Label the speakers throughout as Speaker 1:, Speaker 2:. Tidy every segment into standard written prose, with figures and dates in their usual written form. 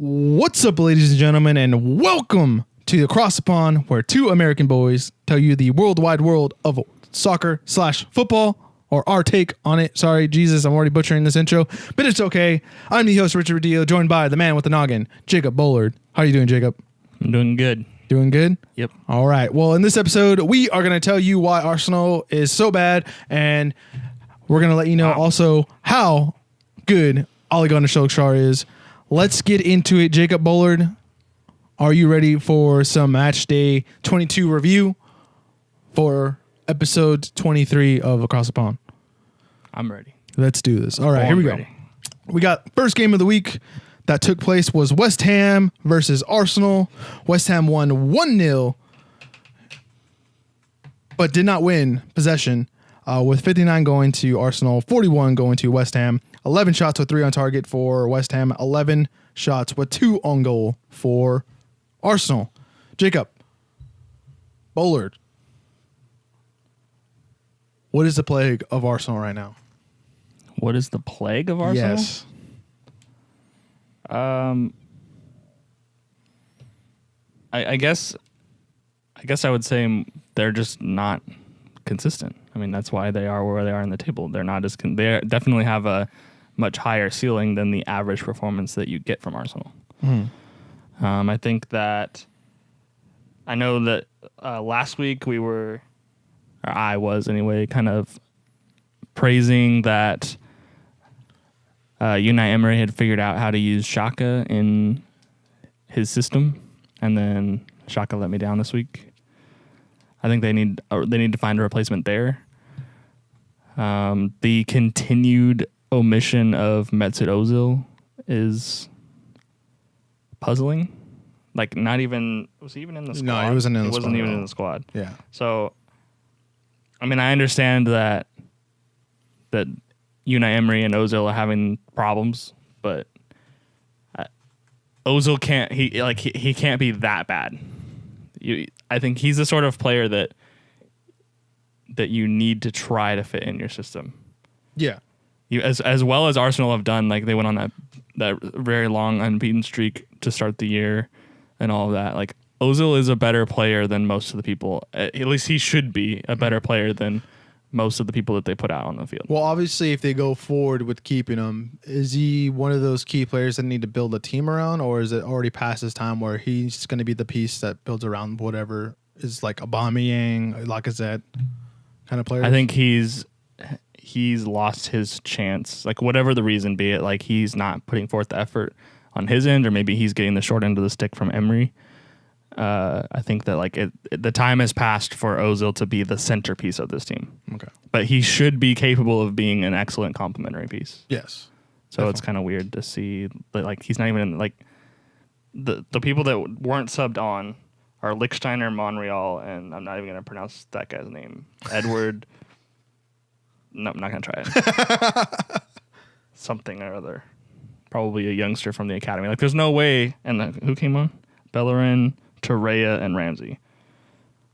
Speaker 1: What's up, ladies and gentlemen, and welcome to Across the Pond, where two American boys tell you the worldwide world of soccer/football, or our take on it. Sorry, Jesus, I'm already butchering this intro, but it's okay. I'm the host, Richard Rodillo, joined by the man with the noggin, Jacob Bullard. How are you doing, Jacob?
Speaker 2: I'm doing good.
Speaker 1: Doing good?
Speaker 2: Yep.
Speaker 1: All right. Well, in this episode, we are going to tell you why Arsenal is so bad, and we're going to let you know also how good Ole Gunnar Solskjaer is. Let's get into it. Jacob Bullard, are you ready for some match day 22 review for episode 23 of Across the Pond?
Speaker 2: I'm ready.
Speaker 1: Let's do this. All right, here we go. We got first game of the week that took place was West Ham versus Arsenal. West Ham won 1-0, but did not win possession, with 59 going to Arsenal, 41 going to West Ham. 11 shots with 3 on target for West Ham. 11 shots with 2 on goal for Arsenal. Jacob Bullard, what is the plague of Arsenal right now?
Speaker 2: What is the plague of Arsenal?
Speaker 1: Yes.
Speaker 2: I guess I would say they're just not consistent. I mean, that's why they are where they are in the table. They're not as they definitely have a much higher ceiling than the average performance that you get from Arsenal. I think that I know that last week I was anyway, kind of praising that Unai Emery had figured out how to use Xhaka in his system, and then Xhaka let me down this week. I think they need to find a replacement there. The continued omission of Mesut Ozil is puzzling. Like, not even was he even in the squad?
Speaker 1: No, he wasn't in the squad.
Speaker 2: He wasn't even in the squad.
Speaker 1: Yeah.
Speaker 2: So, I mean, I understand that Unai Emery and Ozil are having problems, but Ozil can't. He can't be that bad. I think he's the sort of player that you need to try to fit in your system.
Speaker 1: Yeah.
Speaker 2: As well as Arsenal have done, like they went on that very long unbeaten streak to start the year and all of that. Like, Ozil is a better player than most of the people. At least he should be a better player than most of the people that they put out on the field.
Speaker 1: Well, obviously, if they go forward with keeping him, is he one of those key players that need to build a team around, or is it already past his time where he's going to be the piece that builds around whatever is like Aubameyang, Lacazette kind of player?
Speaker 2: I think he's lost his chance, like whatever the reason be it, like he's not putting forth the effort on his end, or maybe he's getting the short end of the stick from Emery. I think that the time has passed for Ozil to be the centerpiece of this team.
Speaker 1: Okay.
Speaker 2: But he should be capable of being an excellent complementary piece.
Speaker 1: Yes.
Speaker 2: So definitely. It's kind of weird to see that, like, he's not even in, like, the people that weren't subbed on are Lichtsteiner, Monreal, and I'm not even going to pronounce that guy's name. Edward. No, I'm not going to try it. Something or other. Probably a youngster from the academy. Like, there's no way. And who came on? Bellerin, Torreira, and Ramsey.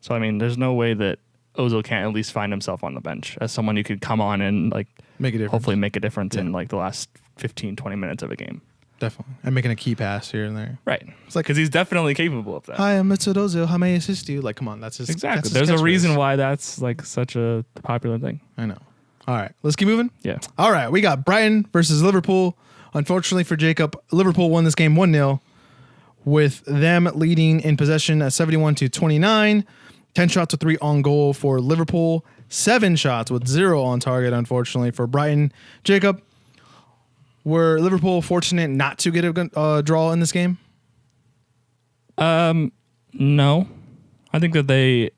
Speaker 2: So, I mean, there's no way that Ozil can't at least find himself on the bench as someone who could come on and, like,
Speaker 1: make a difference.
Speaker 2: Hopefully make a difference in, like, the last 15, 20 minutes of a game.
Speaker 1: Definitely. And making a key pass here and there.
Speaker 2: Right. It's like, because he's definitely capable of that.
Speaker 1: Hi, I'm Mesut Ozil. How may I assist you? Like, come on. That's his.
Speaker 2: Exactly.
Speaker 1: That's his
Speaker 2: There's a
Speaker 1: catchphrase.
Speaker 2: reason why that's, like, such a popular thing.
Speaker 1: I know. All right. Let's keep moving.
Speaker 2: Yeah.
Speaker 1: All right. We got Brighton versus Liverpool. Unfortunately for Jacob, Liverpool won this game 1-0. With them leading in possession at 71-29. 10 shots with 3 on goal for Liverpool. 7 shots with 0 on target, unfortunately, for Brighton. Jacob, were Liverpool fortunate not to get a draw in this game?
Speaker 2: No. I think that they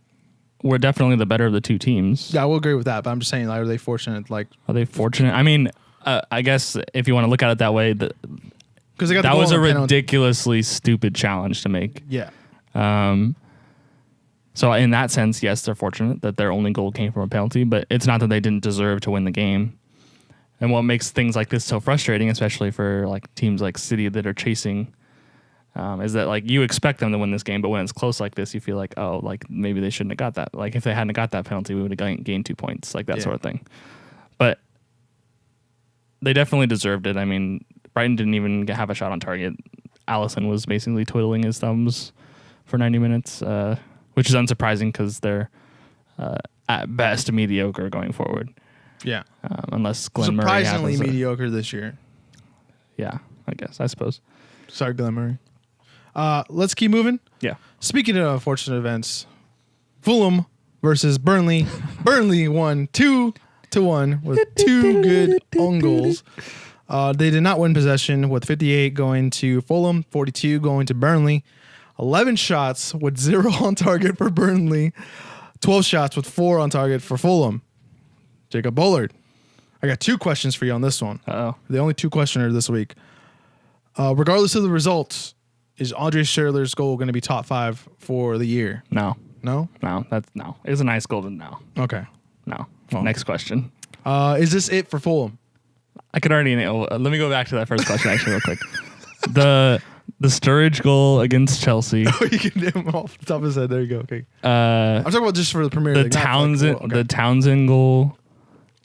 Speaker 2: were definitely the better of the two teams.
Speaker 1: Yeah, I will agree with that, but I'm just saying, like, are they fortunate? Like,
Speaker 2: are they fortunate? I mean, I guess if you want to look at it that way,
Speaker 1: because
Speaker 2: that was a ridiculously stupid challenge to make.
Speaker 1: Yeah.
Speaker 2: So in that sense, yes, they're fortunate that their only goal came from a penalty, but it's not that they didn't deserve to win the game. And what makes things like this so frustrating, especially for like teams like City that are chasing, is that like you expect them to win this game, but when it's close like this, you feel like, oh, like maybe they shouldn't have got that. Like if they hadn't got that penalty, we would have gained 2 points, like that sort of thing. But they definitely deserved it. I mean, Brighton didn't even have a shot on target. Allison was basically twiddling his thumbs for 90 minutes, which is unsurprising because they're at best mediocre going forward.
Speaker 1: Yeah.
Speaker 2: Unless Glenn Murray happens.
Speaker 1: Surprisingly mediocre this year.
Speaker 2: Yeah, I suppose.
Speaker 1: Sorry, Glenn Murray. Let's keep moving.
Speaker 2: Yeah.
Speaker 1: Speaking of unfortunate events, Fulham versus Burnley. Burnley won 2-1 with 2 good own goals. They did not win possession, with 58 going to Fulham, 42 going to Burnley. 11 shots with 0 on target for Burnley. 12 shots with 4 on target for Fulham. Jacob Bullard. I got 2 questions for you on this one.
Speaker 2: Uh-oh.
Speaker 1: The only 2 questioner this week. Regardless of the results, is Andre Schürrle's goal going to be top 5 for the year?
Speaker 2: No.
Speaker 1: No?
Speaker 2: No. It was a nice goal to no.
Speaker 1: Okay.
Speaker 2: No.
Speaker 1: Well.
Speaker 2: Next question.
Speaker 1: Is this it for Fulham?
Speaker 2: I could already know. Let me go back to that first question actually real quick. The Sturridge goal against Chelsea.
Speaker 1: Oh, you can name him off the top of his head. There you go. Okay.
Speaker 2: I'm
Speaker 1: talking about just for the Premier
Speaker 2: League.
Speaker 1: League.
Speaker 2: The Townsend goal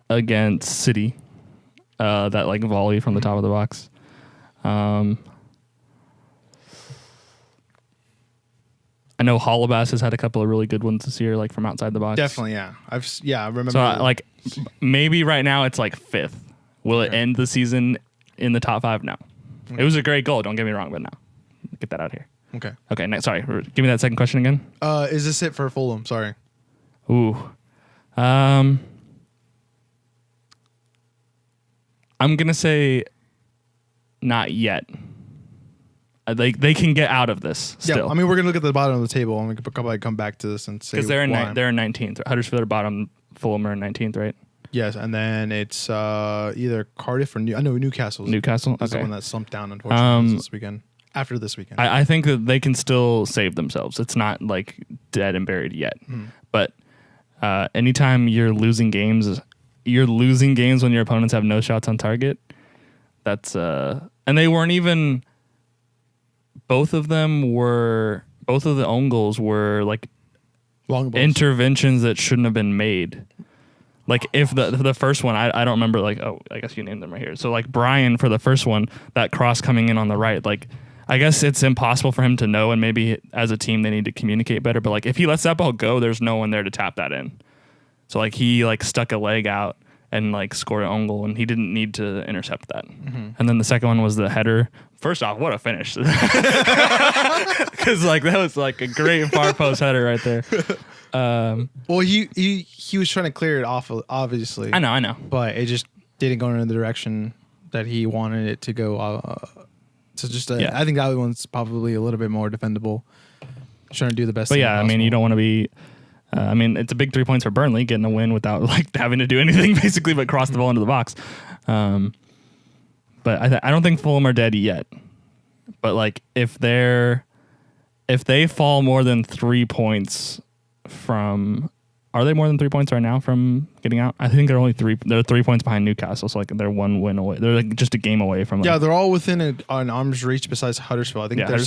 Speaker 2: against City. That like volley from the top of the box. I know Holebas has had a couple of really good ones this year, like from outside the box.
Speaker 1: Definitely, yeah. I remember.
Speaker 2: So maybe right now it's like 5th. Will it end the season in the top 5? No. Okay. It was a great goal. Don't get me wrong, but no. Get that out here.
Speaker 1: Okay.
Speaker 2: Okay. Next, sorry. Give me that second question again.
Speaker 1: Is this it for Fulham? Sorry.
Speaker 2: Ooh. I'm gonna say not yet. They can get out of this still.
Speaker 1: Yeah, I mean, we're going to look at the bottom of the table, and we could probably come back to this and say
Speaker 2: because they're in 19th. Huddersfield are bottom, Fulham are in 19th, right?
Speaker 1: Yes, and then it's either Cardiff or Newcastle.
Speaker 2: Newcastle?
Speaker 1: Is the one that slumped down, unfortunately, this weekend. After this weekend.
Speaker 2: I think that they can still save themselves. It's not, like, dead and buried yet. But anytime you're losing games when your opponents have no shots on target. That's... and they weren't even... Both of the own goals were like
Speaker 1: long balls.
Speaker 2: Interventions that shouldn't have been made. Like if the first one, I don't remember, like, oh, I guess you named them right here. So like Brian for the first one, that cross coming in on the right, like I guess it's impossible for him to know, and maybe as a team they need to communicate better. But like if he lets that ball go, there's no one there to tap that in. So like he like stuck a leg out and like scored an own goal, and he didn't need to intercept that. And then the second one was the header. First off, what a finish. Because like that was like a great far post header right there.
Speaker 1: Well, he was trying to clear it off, obviously.
Speaker 2: I know.
Speaker 1: But it just didn't go in the direction that he wanted it to go. I think that one's probably a little bit more defendable. Trying to do the best
Speaker 2: but
Speaker 1: thing
Speaker 2: yeah,
Speaker 1: possible.
Speaker 2: I mean, you don't want to be... it's a big 3 points for Burnley, getting a win without like having to do anything basically but cross the ball into the box. But I don't think Fulham are dead yet. But like if they fall more than 3 points from... Are they more than 3 points right now from getting out? I think they're only 3. They're 3 points behind Newcastle, so like they're 1 win away. They're like just a game away from. Like,
Speaker 1: yeah, they're all within an arm's reach besides Huddersfield. I think they're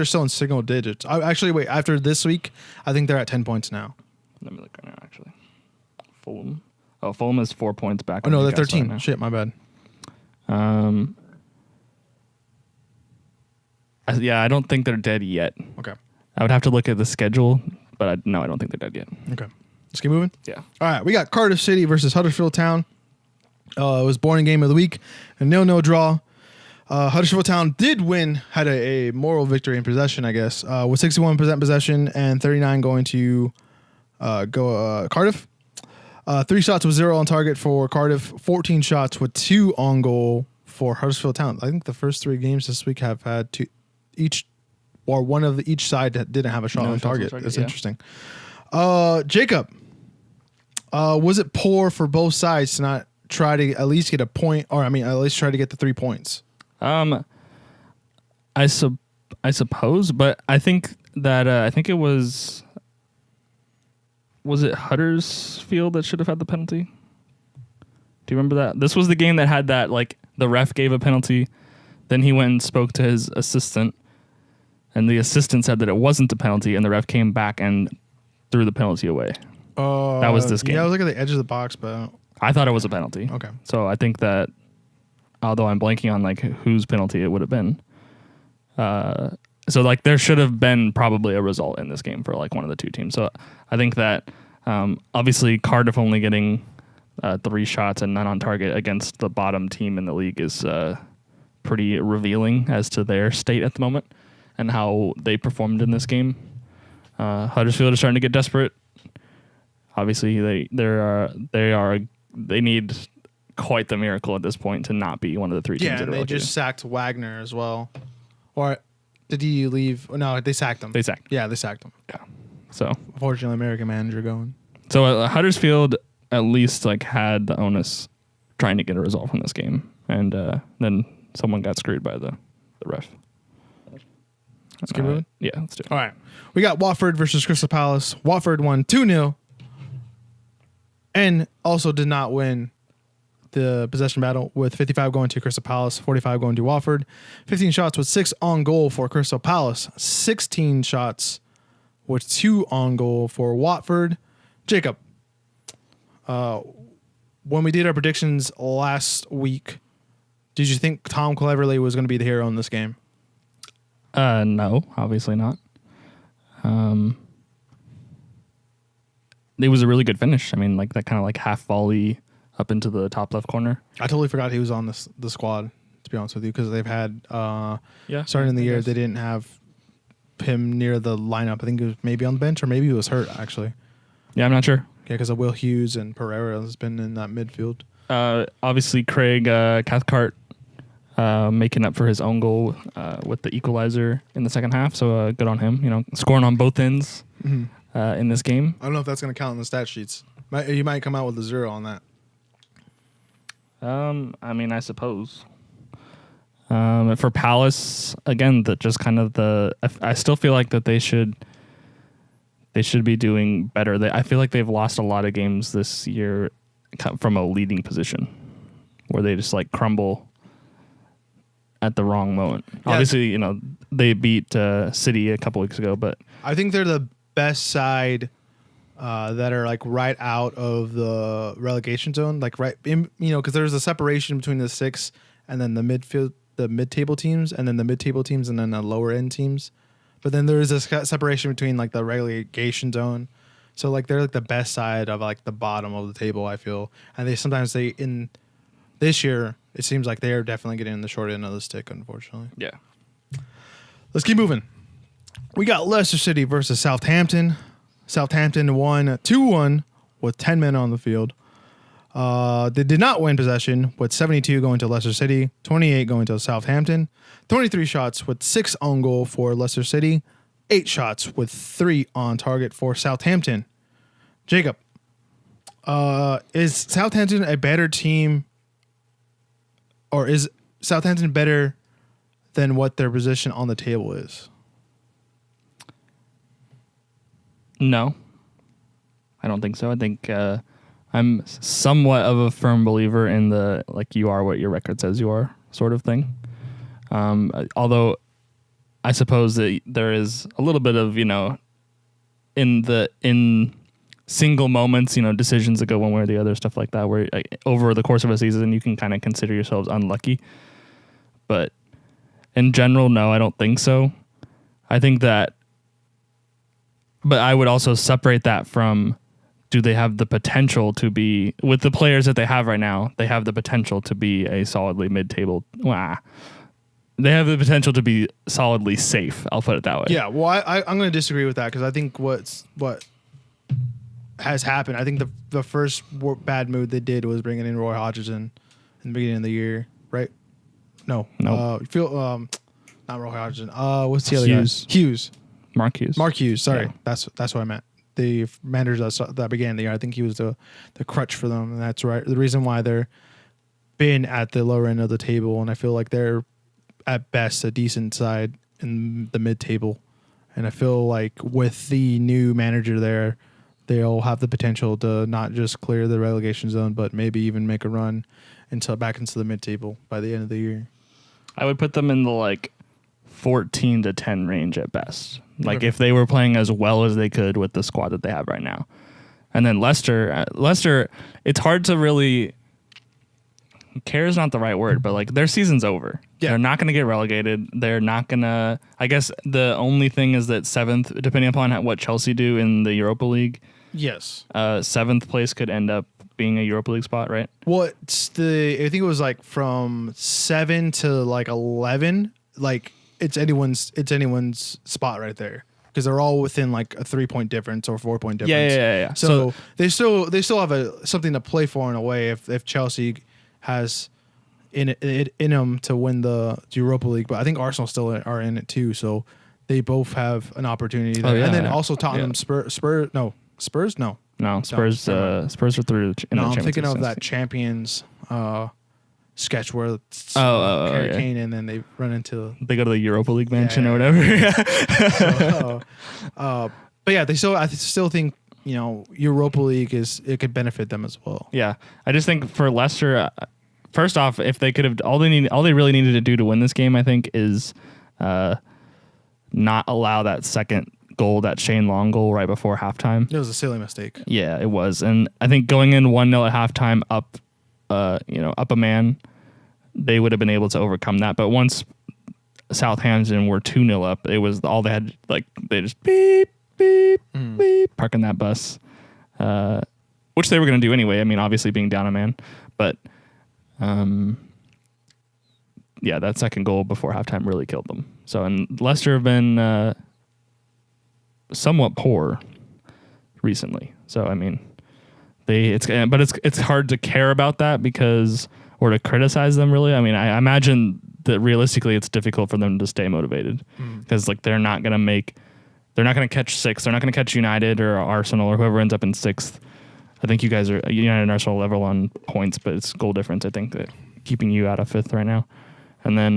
Speaker 1: still in single digits. Actually, wait. After this week, I think they're at 10 points now. Let me
Speaker 2: look right now. Actually, Fulham. Oh, Fulham is 4 points back.
Speaker 1: Oh no, they're 13. Right, shit, my bad.
Speaker 2: I don't think they're dead yet.
Speaker 1: Okay.
Speaker 2: I would have to look at the schedule, but I don't think they're dead yet.
Speaker 1: Okay. Let's keep moving.
Speaker 2: Yeah.
Speaker 1: All right. We got Cardiff City versus Huddersfield Town. It was boring game of the week. A 0-0 draw. Huddersfield Town did win, had a moral victory in possession, I guess, with 61% possession and 39 going to Cardiff. 3 shots with 0 on target for Cardiff. 14 shots with 2 on goal for Huddersfield Town. I think the first 3 games this week have had each side that didn't have a shot on target. That's interesting. Jacob, was it poor for both sides to not try to at least get a point, or at least try to get the 3 points?
Speaker 2: I suppose, but I think that it was it Huddersfield that should have had the penalty? Do you remember that? This was the game that had that, like, the ref gave a penalty, then he went and spoke to his assistant, and the assistant said that it wasn't a penalty, and the ref came back and threw the penalty away. That was this game.
Speaker 1: Yeah, I was looking at the edge of the box, but
Speaker 2: I thought it was a penalty.
Speaker 1: Okay.
Speaker 2: So I think that, although I'm blanking on like whose penalty it would have been, So like there should have been probably a result in this game for like one of the two teams. So I think that obviously Cardiff only getting 3 shots and none on target against the bottom team in the league is pretty revealing as to their state at the moment and how they performed in this game. Huddersfield is starting to get desperate. Obviously, they need quite the miracle at this point to not be one of the 3 teams.
Speaker 1: Yeah,
Speaker 2: that
Speaker 1: and
Speaker 2: are
Speaker 1: they
Speaker 2: relegated.
Speaker 1: just sacked Wagner as well. Or did he leave? No, they sacked him.
Speaker 2: They sacked.
Speaker 1: Yeah, they sacked him.
Speaker 2: Yeah. So
Speaker 1: Unfortunately, American manager going.
Speaker 2: So Huddersfield at least like had the onus trying to get a result from this game, and then someone got screwed by the ref.
Speaker 1: Let's keep moving.
Speaker 2: Yeah, let's do it.
Speaker 1: All right. We got Watford versus Crystal Palace. Watford won 2-0 and also did not win the possession battle, with 55 going to Crystal Palace, 45 going to Watford. 15 shots with 6 on goal for Crystal Palace. 16 shots with 2 on goal for Watford. Jacob, when we did our predictions last week, did you think Tom Cleverley was going to be the hero in this game?
Speaker 2: No, obviously not. It was a really good finish. I mean, like that kind of like half volley up into the top left corner.
Speaker 1: I totally forgot he was on the squad, to be honest with you, because they've had starting in the
Speaker 2: I
Speaker 1: year
Speaker 2: guess.
Speaker 1: they didn't have him near the lineup. I think it was maybe on the bench or maybe he was hurt actually.
Speaker 2: Yeah, I'm not sure.
Speaker 1: Yeah, because of Will Hughes and Pereira has been in that midfield.
Speaker 2: Obviously, Craig Cathcart making up for his own goal with the equalizer in the second half. So good on him. You know, scoring on both ends in this game.
Speaker 1: I don't know if that's going to count in the stat sheets. You might come out with a 0 on that.
Speaker 2: I mean, I suppose. For Palace, again, that just kind of I still feel like that they should be doing better. I feel like they've lost a lot of games this year from a leading position, where they just like crumble at the wrong moment. Yeah. Obviously, you know, they beat City a couple weeks ago, but
Speaker 1: I think they're the best side that are like right out of the relegation zone, like right in, you know, because there's a separation between the 6 and then the mid-table teams, and then the mid-table teams, and then the lower end teams. But then there is a separation between like the relegation zone. So like they're like the best side of like the bottom of the table, I feel. And in this year, it seems like they're definitely getting the short end of the stick, unfortunately.
Speaker 2: yeah.
Speaker 1: Let's keep moving. We got Leicester City versus Southampton. Southampton won 2-1 with 10 men on the field. They did not win possession, with 72 going to Leicester City, 28 going to Southampton, 23 shots with 6 on goal for Leicester City, 8 shots with 3 on target for Southampton. Jacob, is Southampton a better team, or is Southampton better than what their position on the table is?
Speaker 2: No, I don't think so. I think I'm somewhat of a firm believer in the like you are what your record says you are sort of thing. Although I suppose that there is a little bit of, you know, in single moments, you know, decisions that go one way or the other, stuff like that, where over the course of a season you can kind of consider yourselves unlucky. But in general, no, I don't think so. I think that, but I would also separate that from, do they have the potential to be, with the players that they have right now, they have the potential to be a solidly mid-table. They have the potential to be solidly safe. I'll put it that way.
Speaker 1: Yeah, well, I'm going to disagree with that, because I think what has happened, I think the first bad move they did was bringing in Roy Hodgson in the beginning of the year, right? No. Not Roy Hodgson. What's the other
Speaker 2: Hughes.
Speaker 1: guy? Hughes.
Speaker 2: Mark Hughes.
Speaker 1: Mark Hughes, sorry.
Speaker 2: Yeah.
Speaker 1: That's what I meant. The manager that began the year, I think he was the crutch for them, and that's right. The reason why they're been at the lower end of the table, and I feel like they're at best a decent side in the mid-table. And I feel like with the new manager there, they'll have the potential to not just clear the relegation zone, but maybe even make a run back into the mid-table by the end of the year.
Speaker 2: I would put them in the like 14 to 10 range at best. Like if they were playing as well as they could with the squad that they have right now. And then Leicester, it's hard to really care is not the right word, but like their season's over.
Speaker 1: Yeah.
Speaker 2: They're not going to get relegated. They're not going to. I guess the only thing is that seventh, depending upon what Chelsea do in the Europa League,
Speaker 1: Yes.
Speaker 2: seventh place could end up being a Europa League spot, right?
Speaker 1: What's I think it was like from 7 to like 11. Like it's anyone's spot right there because they're all within like a 3-point difference or 4-point difference.
Speaker 2: Yeah.
Speaker 1: So they still have something to play for in a way if Chelsea has in them to win the Europa League, but I think Arsenal still are in it too. So they both have an opportunity there. And then also Tottenham Spurs. No,
Speaker 2: Spurs. Spurs are through.
Speaker 1: I'm thinking of that Champions sketch where it's Harry Kane and then they run into.
Speaker 2: They go to the Europa League mansion or whatever.
Speaker 1: But yeah, I still think Europa League it could benefit them as well.
Speaker 2: Yeah, I just think for Leicester, first off, if they could have all they really needed to do to win this game, I think, is not allow that second goal, that Shane Long goal right before halftime.
Speaker 1: It was a silly mistake.
Speaker 2: Yeah, it was, and I think going in 1-0 at halftime, up a man, they would have been able to overcome that. But once Southampton were 2-0 up, it was all they had. Like they just beep. Parking that bus, which they were going to do anyway. I mean, obviously being down a man, but that second goal before halftime really killed them. So, and Leicester have been somewhat poor recently. So, I mean, it's hard to care about that or to criticize them really. I mean, I imagine that realistically, it's difficult for them to stay motivated because like they're not going to catch sixth. They're not going to catch United or Arsenal or whoever ends up in sixth. I think you guys are United and Arsenal level on points, but it's goal difference. I think that keeping you out of fifth right now. And then,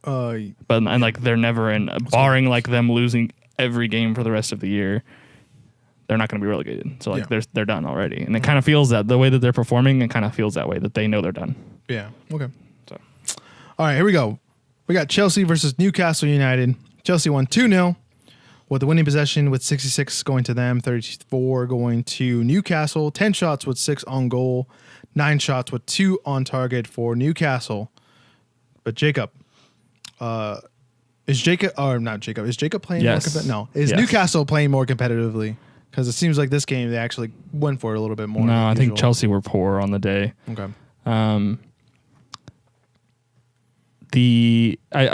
Speaker 2: like they're never in, barring like them losing every game for the rest of the year, they're not going to be relegated. So like they're done already. And it kind of feels that the way that they're performing, it kind of feels that way that they know they're done.
Speaker 1: Yeah. Okay. So, all right, here we go. We got Chelsea versus Newcastle United. Chelsea won 2-0. With the winning possession with 66 going to them, 34 going to Newcastle, 10 shots with 6 on goal, 9 shots with 2 on target for Newcastle. But Jacob, is Jacob playing more competitively? No. Is Newcastle playing more competitively? Because it seems like this game they actually went for it a little bit more.
Speaker 2: No, I think Chelsea were poor on the day.
Speaker 1: Okay.
Speaker 2: I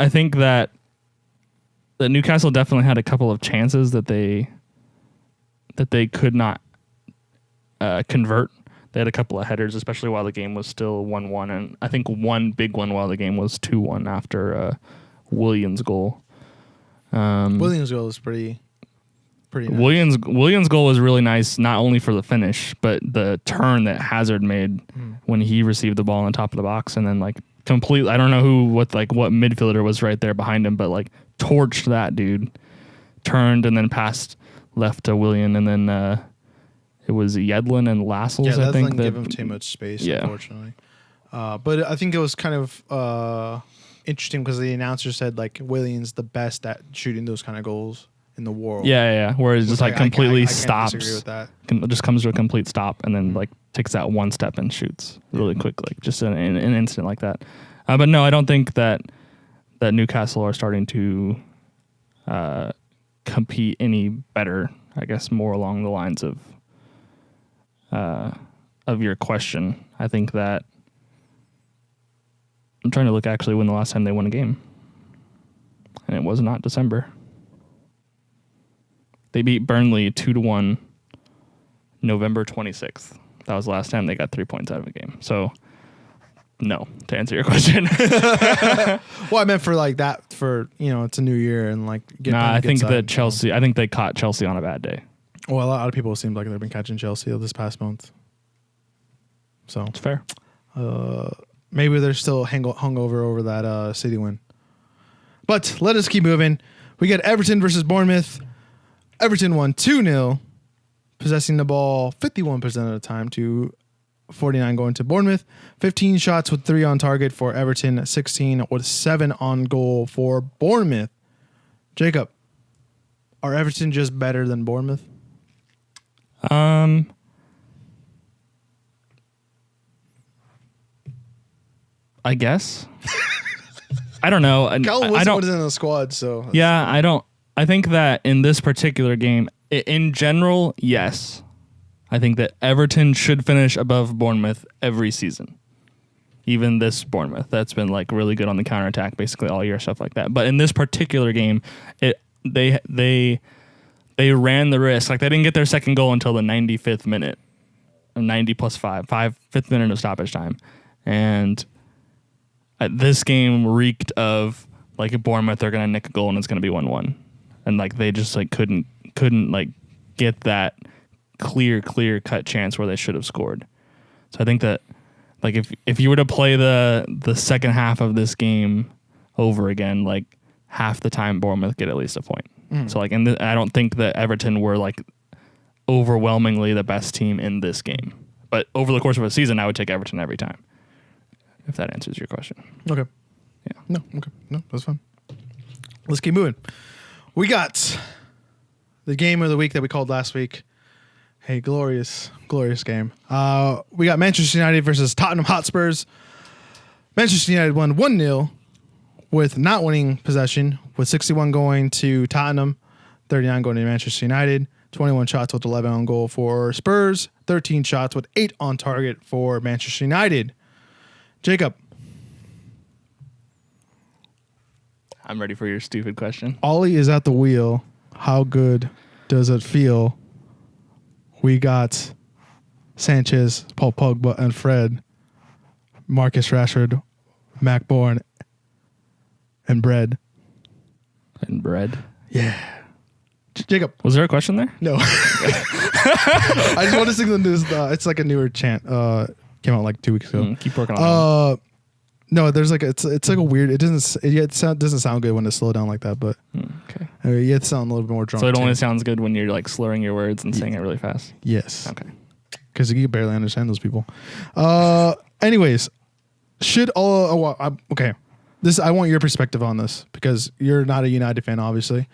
Speaker 2: think that Newcastle definitely had a couple of chances that they could not convert. They had a couple of headers, especially while the game was still 1-1, and I think one big one while the game was 2-1 after Williams' goal.
Speaker 1: Williams' goal was pretty nice.
Speaker 2: Williams' goal was really nice, not only for the finish, but the turn that Hazard made when he received the ball on the top of the box, and then like completely, I don't know what midfielder was right there behind him, but like torched that dude, turned and then passed left to Willian, and then it was Yedlin and Lascelles.
Speaker 1: Yeah,
Speaker 2: I think
Speaker 1: that didn't give him too much space, unfortunately. But I think it was kind of interesting because the announcer said like Willian's the best at shooting those kind of goals in the world.
Speaker 2: Yeah. Where it just like completely stops.
Speaker 1: I can't disagree with that.
Speaker 2: Just comes to a complete stop and then like takes that one step and shoots really quick, like just in an instant like that. But no, I don't think that Newcastle are starting to compete any better. I guess more along the lines of your question. I think that I'm trying to look actually when the last time they won a game, and it was not December. They beat Burnley 2-1 November 26th. That was the last time they got 3 points out of a game. So, no, to answer your question.
Speaker 1: Well, I meant for like that for, it's a new year and like
Speaker 2: I think that Chelsea, I think they caught Chelsea on a bad day.
Speaker 1: Well, a lot of people seem like they've been catching Chelsea this past month. So
Speaker 2: it's fair.
Speaker 1: Maybe they're still hungover over that City win. But let us keep moving. We got Everton versus Bournemouth. Everton won 2-0, possessing the ball 51% of the time to 49 going to Bournemouth. 15 shots with 3 on target for Everton, 16 with 7 on goal for Bournemouth. Jacob, are Everton just better than Bournemouth?
Speaker 2: I guess. I don't know.
Speaker 1: Callum
Speaker 2: I
Speaker 1: Wilson
Speaker 2: don't.
Speaker 1: was in the squad, so
Speaker 2: Yeah, I don't. I think that in this particular game, in general, yes. I think that Everton should finish above Bournemouth every season. Even this Bournemouth that's been like really good on the counterattack basically all year, stuff like that. But in this particular game, they ran the risk. Like they didn't get their second goal until the 95th minute. 90 plus 5th minute of stoppage time. And this game reeked of like at Bournemouth, they're gonna nick a goal and it's gonna be 1-1. And like they just like couldn't like get that clear cut chance where they should have scored. So I think that like if you were to play the second half of this game over again, like half the time Bournemouth get at least a point. So like I don't think that Everton were like overwhelmingly the best team in this game. But over the course of a season, I would take Everton every time. If that answers your question.
Speaker 1: Okay.
Speaker 2: Yeah.
Speaker 1: No, okay. No, that's fine. Let's keep moving. We got the game of the week that we called last week. Hey, glorious game. We got Manchester United versus Tottenham Hotspurs. Manchester United won 1-0 with not winning possession, with 61 going to Tottenham, 39 going to Manchester United, 21 shots with 11 on goal for Spurs, 13 shots with 8 on target for Manchester United. Jacob.
Speaker 2: I'm ready for your stupid question.
Speaker 1: Ollie is at the wheel. How good does it feel? We got Sanchez, Paul Pogba, and Fred, Marcus Rashford, Mac Bourne, and Bread.
Speaker 2: And bread.
Speaker 1: Yeah. Jacob.
Speaker 2: Was there a question there?
Speaker 1: No. I just want to sing the news. It's like a newer chant. Came out like 2 weeks ago.
Speaker 2: Keep working on it.
Speaker 1: No, there's like it's like a weird. It doesn't sound good when it's slowed down like that. But
Speaker 2: Okay.
Speaker 1: You have to sound a little bit more drunk.
Speaker 2: So it only
Speaker 1: too.
Speaker 2: sounds good when you're like slurring your words and saying it really fast.
Speaker 1: Yes.
Speaker 2: Okay.
Speaker 1: Because you can barely understand those people. Anyways, okay. I want your perspective on this because you're not a United fan, obviously,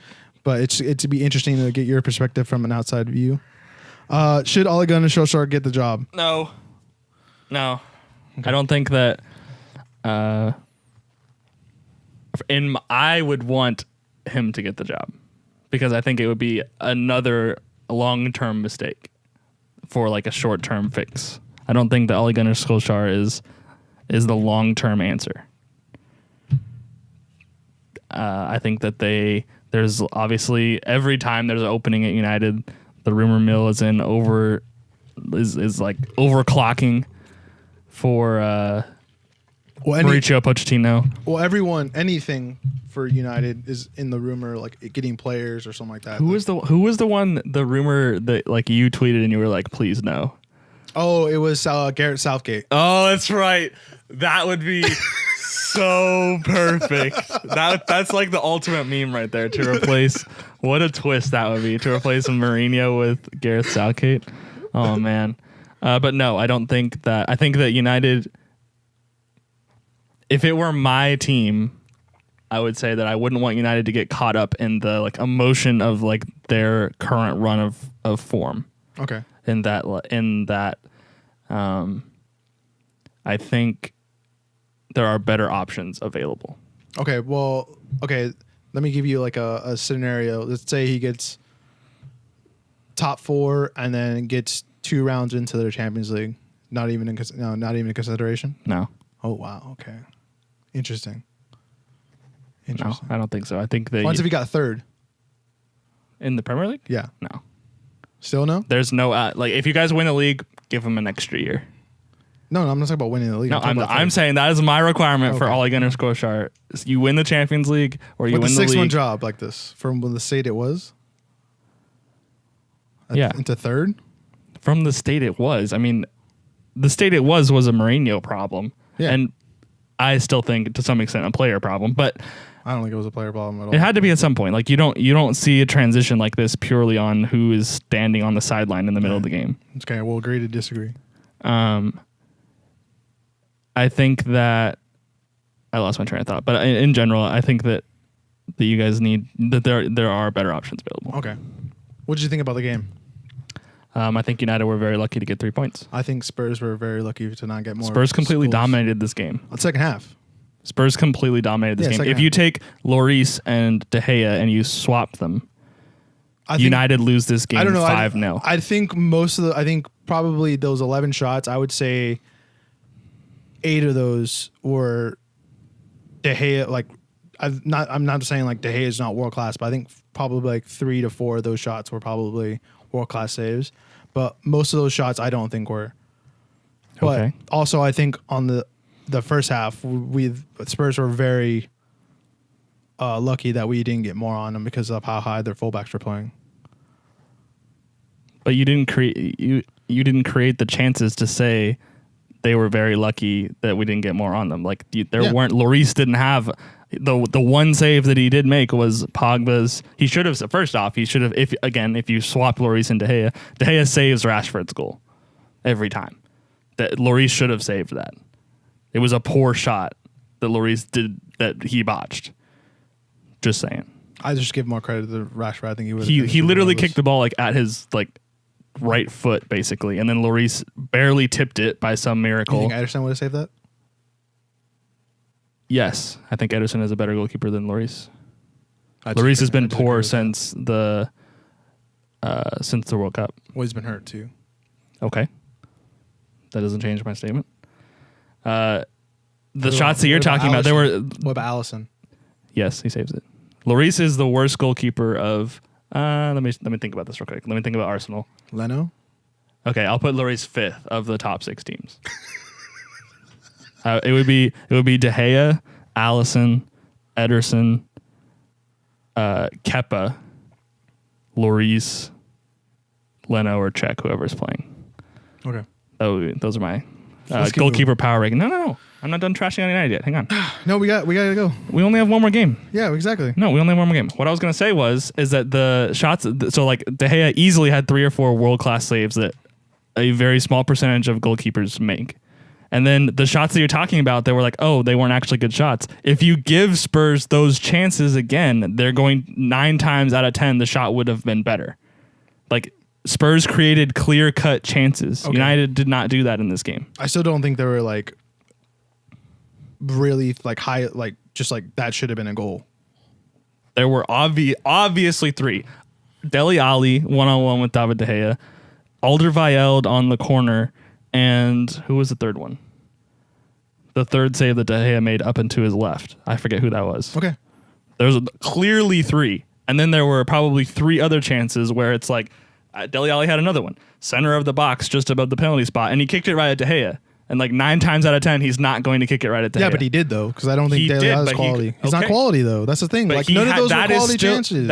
Speaker 1: but it'd be interesting to get your perspective from an outside view. Should Ole Gunnar Solskjaer get the job?
Speaker 2: No. Okay. I don't think that. I would want him to get the job because I think it would be another long-term mistake for like a short-term fix. I don't think that Ole Gunnar Solskjaer is the long-term answer. I think that there's obviously every time there's an opening at United, the rumor mill is like overclocking for Mauricio Pochettino.
Speaker 1: Well, anything for United is in the rumor, like getting players or something like that.
Speaker 2: Who was the rumor that like you tweeted and you were like, please no?
Speaker 1: Oh, it was Gareth Southgate.
Speaker 2: Oh, that's right. That would be so perfect. That's like the ultimate meme right there to replace. What a twist that would be to replace Mourinho with Gareth Southgate. Oh man. But no, I don't think that. I think that United, if it were my team, I would say that I wouldn't want United to get caught up in the like emotion of like their current run of form.
Speaker 1: Okay.
Speaker 2: In that, I think there are better options available.
Speaker 1: Okay. Well, okay. Let me give you like a scenario. Let's say he gets top 4 and then gets 2 rounds into their Champions League. Not even in consideration.
Speaker 2: No.
Speaker 1: Oh wow. Okay. Interesting.
Speaker 2: No, I don't think so. I think that
Speaker 1: once if he got 3rd
Speaker 2: in the Premier League.
Speaker 1: Yeah.
Speaker 2: No.
Speaker 1: Still no.
Speaker 2: There's no like if you guys win the league, give him an extra year.
Speaker 1: No, I'm not talking about winning the league.
Speaker 2: No, I'm saying that is my requirement for Ole Gunnar Solskjaer. You win the Champions League or you win the league.
Speaker 1: 6-1 job like this from the state it was.
Speaker 2: Yeah.
Speaker 1: Into 3rd.
Speaker 2: From the state it was. I mean, the state it was a Mourinho problem.
Speaker 1: Yeah.
Speaker 2: And I still think to some extent a player problem, but
Speaker 1: I don't think it was a player problem at all.
Speaker 2: It had to be at some point. Like you don't see a transition like this purely on who is standing on the sideline in the middle of the game.
Speaker 1: Okay, we'll agree to disagree.
Speaker 2: I think that I lost my train of thought, but in general, I think that you guys need that there are better options available.
Speaker 1: Okay. What did you think about the game?
Speaker 2: I think United were very lucky to get 3 points.
Speaker 1: I think Spurs were very lucky to not get more.
Speaker 2: Spurs completely
Speaker 1: goals.
Speaker 2: dominated this game.
Speaker 1: The second half.
Speaker 2: Spurs completely dominated this game.
Speaker 1: second
Speaker 2: If
Speaker 1: half.
Speaker 2: you take Lloris and De Gea and you swap them,
Speaker 1: I think,
Speaker 2: United lose this game 5-0.
Speaker 1: I think probably those 11 shots, I would say 8 of those were De Gea. Like, I'm not saying like De Gea is not world class, but I think probably like 3 to 4 of those shots were probably world class saves. But most of those shots I don't think were. But
Speaker 2: Okay.
Speaker 1: also I think on the first half, Spurs were very lucky that we didn't get more on them because of how high their fullbacks were playing.
Speaker 2: But you didn't create the chances to say they were very lucky that we didn't get more on them. Like weren't. Lloris didn't have the one save that he did make was Pogba's. He should have. First off, he should have. If you swapped Lloris and De Gea saves Rashford's goal every time. That Lloris should have saved that. It was a poor shot that Lloris did that he botched. Just saying.
Speaker 1: I just give more credit to Rashford. I think he would.
Speaker 2: He literally kicked the ball like at his right foot basically, and then Lloris barely tipped it by some miracle.
Speaker 1: You think Ederson would have saved that?
Speaker 2: Yes, I think Ederson is a better goalkeeper than Lloris. Lloris has been poor since the World Cup.
Speaker 1: Well, he's been hurt too.
Speaker 2: Okay, that doesn't change my statement. The shots that you're talking about, there were.
Speaker 1: What about Alisson?
Speaker 2: Yes, he saves it. Lloris is the worst goalkeeper of. Let me think about this real quick. Let me think about Arsenal.
Speaker 1: Leno?
Speaker 2: Okay, I'll put Lloris 5th of the top 6 teams. It would be De Gea, Alisson, Ederson, Kepa, Lloris, Leno, or Czech, whoever's playing.
Speaker 1: Okay.
Speaker 2: Those are my
Speaker 1: Let's keep
Speaker 2: goalkeeper power ranking. No. I'm not done trashing on United yet. Hang on.
Speaker 1: No, we got to go.
Speaker 2: We only have one more game.
Speaker 1: Yeah, exactly.
Speaker 2: No, we only have one more game. What I was going to say is that the shots, so like De Gea easily had 3 or 4 world-class saves that a very small percentage of goalkeepers make. And then the shots that you're talking about, they were like, oh, they weren't actually good shots. If you give Spurs those chances again, they're going 9 times out of 10, the shot would have been better. Like, Spurs created clear-cut chances.
Speaker 1: Okay.
Speaker 2: United did not do that in this game.
Speaker 1: I still don't think they were like really like high, like just like that should have been a goal.
Speaker 2: There were obviously 3. Dele Alli one-on-one with David De Gea, Alderweireld on the corner, and who was the third one? The third save that De Gea made up and to his left. I forget who that was.
Speaker 1: Okay.
Speaker 2: There was clearly 3. And then there were probably 3 other chances where it's like Dele Alli had another one. Center of the box just above the penalty spot. And he kicked it right at De Gea. And like 9 times out of 10, he's not going to kick it right at De Gea.
Speaker 1: Yeah, but he did though, because I don't think Dele Alli is quality. He's not quality though. That's the thing.
Speaker 2: But
Speaker 1: like none of those were quality chances.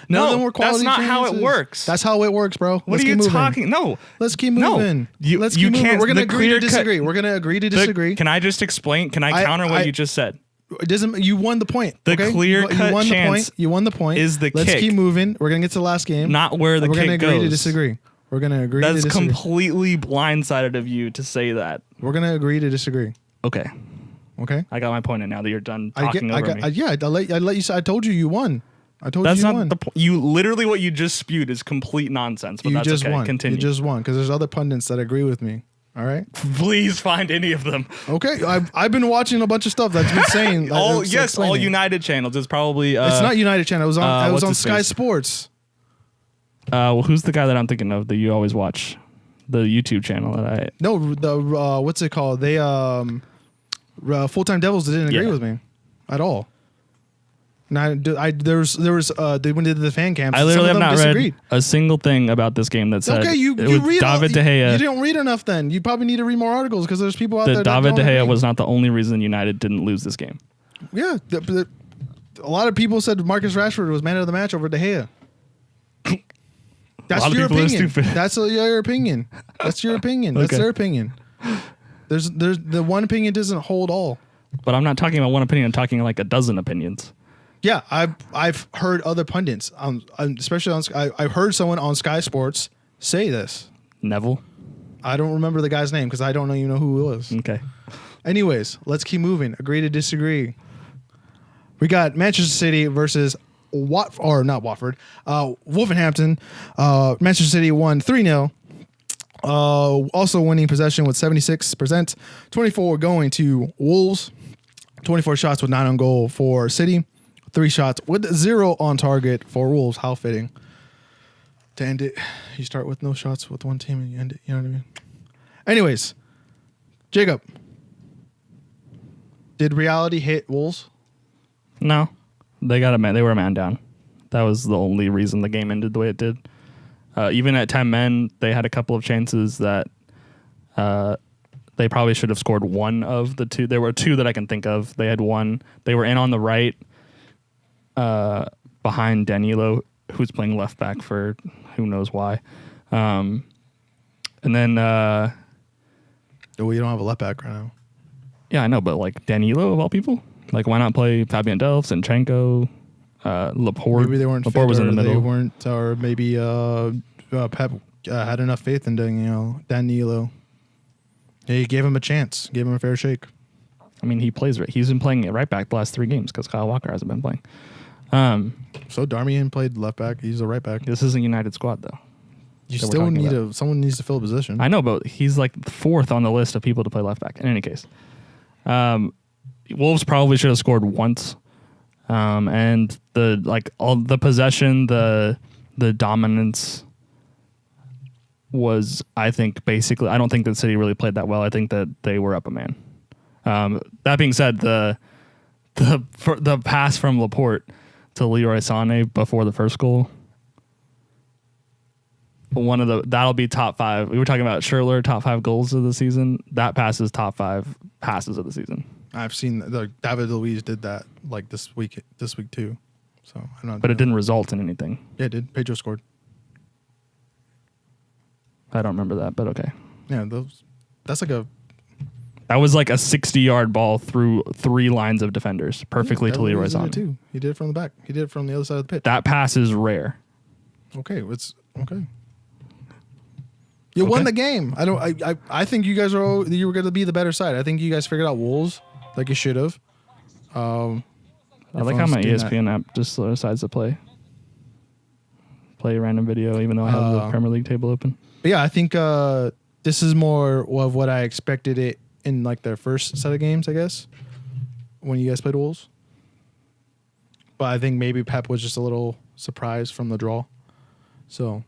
Speaker 1: None of them were quality chances.
Speaker 2: That's not how it works.
Speaker 1: That's how it works, bro.
Speaker 2: What are you talking? No.
Speaker 1: Let's keep moving.
Speaker 2: No.
Speaker 1: Let's keep moving. We're gonna agree to disagree. We're gonna agree to disagree.
Speaker 2: Can I just explain? Can I counter what you just said?
Speaker 1: It doesn't. You won the point.
Speaker 2: The
Speaker 1: okay?
Speaker 2: clear-cut chance.
Speaker 1: You won the point.
Speaker 2: Is the
Speaker 1: Let's
Speaker 2: kick.
Speaker 1: keep moving. We're gonna get to the last game.
Speaker 2: Not where the kick goes.
Speaker 1: We're gonna agree to disagree. We're gonna agree to disagree.
Speaker 2: That's completely blindsided of you to say that.
Speaker 1: We're gonna agree to disagree.
Speaker 2: Okay.
Speaker 1: Okay.
Speaker 2: I got my point in now that you're done talking over me.
Speaker 1: Yeah, I let you. I told you you won. I told
Speaker 2: that's
Speaker 1: you
Speaker 2: not
Speaker 1: won.
Speaker 2: the point. You literally what you just spewed is complete nonsense. But
Speaker 1: You
Speaker 2: that's
Speaker 1: just
Speaker 2: okay.
Speaker 1: won.
Speaker 2: Continue.
Speaker 1: You just won because there's other pundits that agree with me. All right.
Speaker 2: Please find any of them.
Speaker 1: Okay. I've been watching a bunch of stuff that's been saying.
Speaker 2: all
Speaker 1: explaining.
Speaker 2: United channels. It's probably.
Speaker 1: It's not United Channel. It was on. It was on
Speaker 2: what's his
Speaker 1: Sky
Speaker 2: face?
Speaker 1: Sports.
Speaker 2: Well, who's the guy that I'm thinking of that you always watch? The YouTube channel that I.
Speaker 1: No, the what's it called? They Full Time Devils didn't agree with me at all. And there was they went into the fan camps.
Speaker 2: I literally have not
Speaker 1: disagreed.
Speaker 2: read a single thing about this game that said
Speaker 1: Okay, you
Speaker 2: it was
Speaker 1: read
Speaker 2: David De Gea.
Speaker 1: You didn't read enough. Then you probably need to read more articles because there's people out there
Speaker 2: That
Speaker 1: that
Speaker 2: David
Speaker 1: don't
Speaker 2: De Gea
Speaker 1: agree.
Speaker 2: was not the only reason United didn't lose this game.
Speaker 1: Yeah, a lot of people said Marcus Rashford was man of the match over De Gea. That's your opinion. That's your opinion. That's your opinion. That's their opinion. There's the one opinion doesn't hold all.
Speaker 2: But I'm not talking about one opinion. I'm talking like a dozen opinions.
Speaker 1: Yeah, I've heard other pundits, especially on. I've heard someone on Sky Sports say this.
Speaker 2: Neville.
Speaker 1: I don't remember the guy's name because I don't even know who it was.
Speaker 2: Okay.
Speaker 1: Anyways, let's keep moving. Agree to disagree. We got Manchester City versus not Watford. Wolverhampton. Manchester City won 3-0. Also winning possession with 76%. 24 going to Wolves. 24 shots with 9 on goal for City. 3 shots with 0 on target for Wolves. How fitting to end it. You start with no shots with one team and you end it. You know what I mean? Anyways, Jacob, did reality hit Wolves?
Speaker 2: No, they got a man. They were a man down. That was the only reason the game ended the way it did. Even at 10 men, they had a couple of chances that they probably should have scored one of the two. There were 2 that I can think of. They had one. They were in on the right behind Danilo, who's playing left back for who knows why. And then...
Speaker 1: Oh, you don't have a left back right now.
Speaker 2: Yeah, I know, but like Danilo of all people? Like, why not play Fabian Delph, Zinchenko, Laporte?
Speaker 1: Maybe they weren't
Speaker 2: Laporte
Speaker 1: fit,
Speaker 2: was in the middle.
Speaker 1: They weren't, or maybe Pep had enough faith in Danilo. He gave him a chance, gave him a fair shake.
Speaker 2: I mean, he's been playing it right back the last 3 games because Kyle Walker hasn't been playing.
Speaker 1: So Darmian played left back. He's a right back.
Speaker 2: This isn't United squad though.
Speaker 1: You still need someone needs to fill a position.
Speaker 2: I know, but he's like 4th on the list of people to play left back. In any case, Wolves probably should have scored once, and all the possession, the dominance was, I think, basically. I don't think that City really played that well. I think that they were up a man. That being said, the pass from Laporte to Leroy Sané before the first goal. That'll be top 5. We were talking about Schürrle, top 5 goals of the season. That pass is top 5 passes of the season.
Speaker 1: I've seen David Luiz did that like this week too. So I'm not.
Speaker 2: But it didn't result in anything.
Speaker 1: Yeah, it did. Pedro scored.
Speaker 2: I don't remember that, but okay.
Speaker 1: Yeah, that's like a.
Speaker 2: That was like a 60-yard ball through 3 lines of defenders, perfectly to Leroy Sané.
Speaker 1: Too. He did it from the back. He did it from the other side of the pitch.
Speaker 2: That pass is rare.
Speaker 1: Okay, it's okay. You won the game. I think you guys you were going to be the better side. I think you guys figured out Wolves like you should have.
Speaker 2: I like how my ESPN app just decides to play a random video, even though I have the Premier League table open.
Speaker 1: But yeah, I think this is more of what I expected it in like their first set of games, I guess, when you guys played Wolves. But I think maybe Pep was just a little surprised from the draw. So,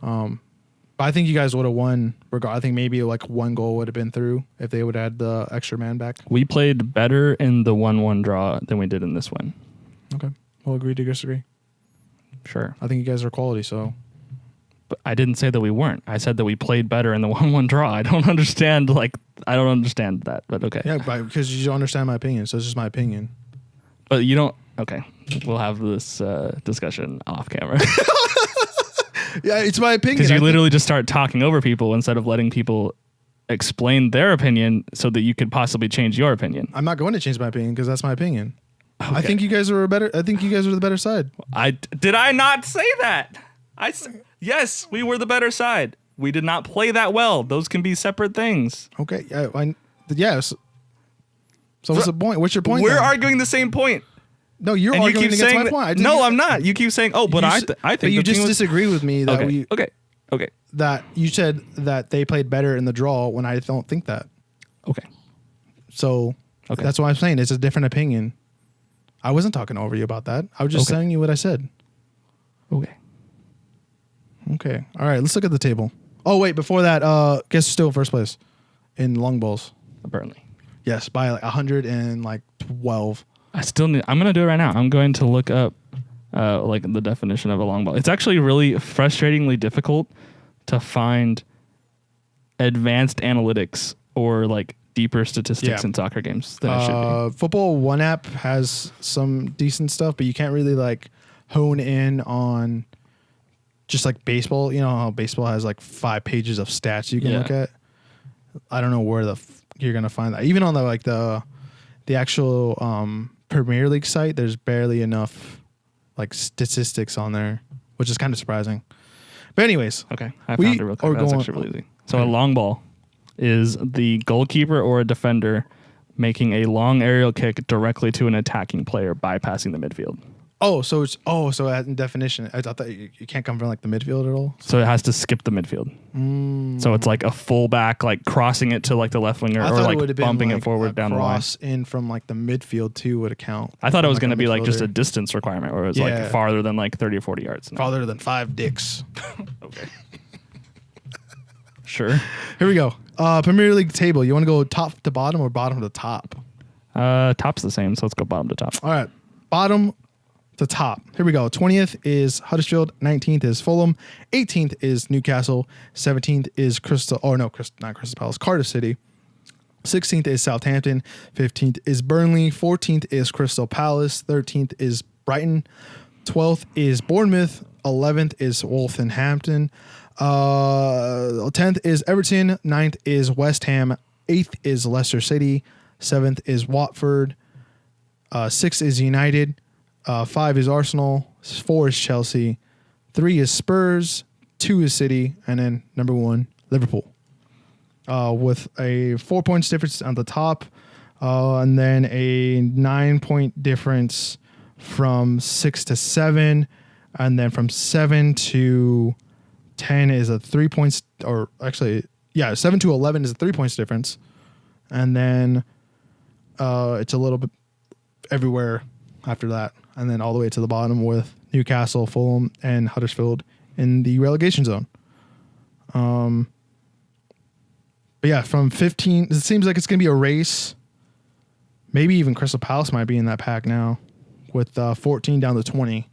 Speaker 1: but I think you guys would have won. I think maybe like 1 goal would have been through if they would have had the extra man back.
Speaker 2: We played better in the 1-1 draw than we did in this one.
Speaker 1: Okay. We'll agree to disagree.
Speaker 2: Sure.
Speaker 1: I think you guys are quality, so.
Speaker 2: But I didn't say that we weren't. I said that we played better in the 1-1 draw. I don't understand that, but okay.
Speaker 1: Yeah, because you don't understand my opinion, so it's just my opinion.
Speaker 2: But you don't. Okay. We'll have this discussion off camera.
Speaker 1: Yeah, it's my opinion.
Speaker 2: Because you literally just start talking over people instead of letting people explain their opinion so that you could possibly change your opinion.
Speaker 1: I'm not going to change my opinion because that's my opinion.
Speaker 2: Okay.
Speaker 1: I think you guys are better. I think you guys are the better side.
Speaker 2: Did I not say that? Yes, we were the better side. We did not play that well. Those can be separate things.
Speaker 1: Okay. Yes. So what's the point? What's your point?
Speaker 2: We're
Speaker 1: then?
Speaker 2: arguing the same point.
Speaker 1: No, you're arguing against my point.
Speaker 2: I'm not. You keep saying, "Oh, but I think."
Speaker 1: But you just disagree with me that
Speaker 2: Okay.
Speaker 1: That you said that they played better in the draw when I don't think that.
Speaker 2: Okay.
Speaker 1: So that's what I'm saying. It's a different opinion. I wasn't talking over you about that. I was just telling you what I said.
Speaker 2: Okay.
Speaker 1: Okay. All right. Let's look at the table. Oh wait, before that, guess who's still first place in long balls?
Speaker 2: Burnley.
Speaker 1: Yes, by like 112.
Speaker 2: I'm going to do it right now. I'm going to look up like the definition of a long ball. It's actually really frustratingly difficult to find advanced analytics or like deeper statistics in soccer games than it should be.
Speaker 1: Football One app has some decent stuff, but you can't really like hone in on just like baseball. You know how baseball has like 5 pages of stats you can look at? I don't know where you're going to find that. Even on the actual Premier League site, there's barely enough like statistics on there, which is kind of surprising. But anyways,
Speaker 2: okay, I found it real quick. That's actually really easy. So a long ball is the goalkeeper or a defender making a long aerial kick directly to an attacking player, bypassing the midfield.
Speaker 1: so in definition, I thought that you can't come from like the midfield at all.
Speaker 2: So it has to skip the midfield. So it's like a fullback, like crossing it to like the left winger,
Speaker 1: I
Speaker 2: or
Speaker 1: thought it
Speaker 2: like
Speaker 1: would have been
Speaker 2: bumping
Speaker 1: like
Speaker 2: it forward down the line.
Speaker 1: cross in from like the midfield too would account.
Speaker 2: I thought it was
Speaker 1: like
Speaker 2: going to be like just a
Speaker 1: midfielder.
Speaker 2: distance requirement, where it was like farther than like 30 or 40 yards. No.
Speaker 1: Farther than 5 dicks.
Speaker 2: Okay. Sure.
Speaker 1: Here we go. Premier League table. You want to go top to bottom or bottom to top?
Speaker 2: Top's the same, so let's go bottom to top.
Speaker 1: All right. Bottom to top. Here we go. 20th is Huddersfield. 19th is Fulham. 18th is Newcastle. 17th is not Crystal Palace, Cardiff City. 16th is Southampton. 15th is Burnley. 14th is Crystal Palace. 13th is Brighton. 12th is Bournemouth. 11th is Wolverhampton. 10th is Everton. 9th is West Ham. 8th is Leicester City. 7th is Watford. 6th is United. 5 is Arsenal. 4 is Chelsea. 3 is Spurs. 2 is City. And then number 1, Liverpool. With a 4 points difference on the top. And then a 9-point difference from 6 to 7. And then from 7 to 10 is a 3 points, or actually, 7 to 11 is a 3 points difference. And then it's a little bit everywhere after that. And then all the way to the bottom with Newcastle, Fulham, and Huddersfield in the relegation zone. But yeah, from 15, it seems like it's going to be a race. Maybe even Crystal Palace might be in that pack now with 14 down to 20.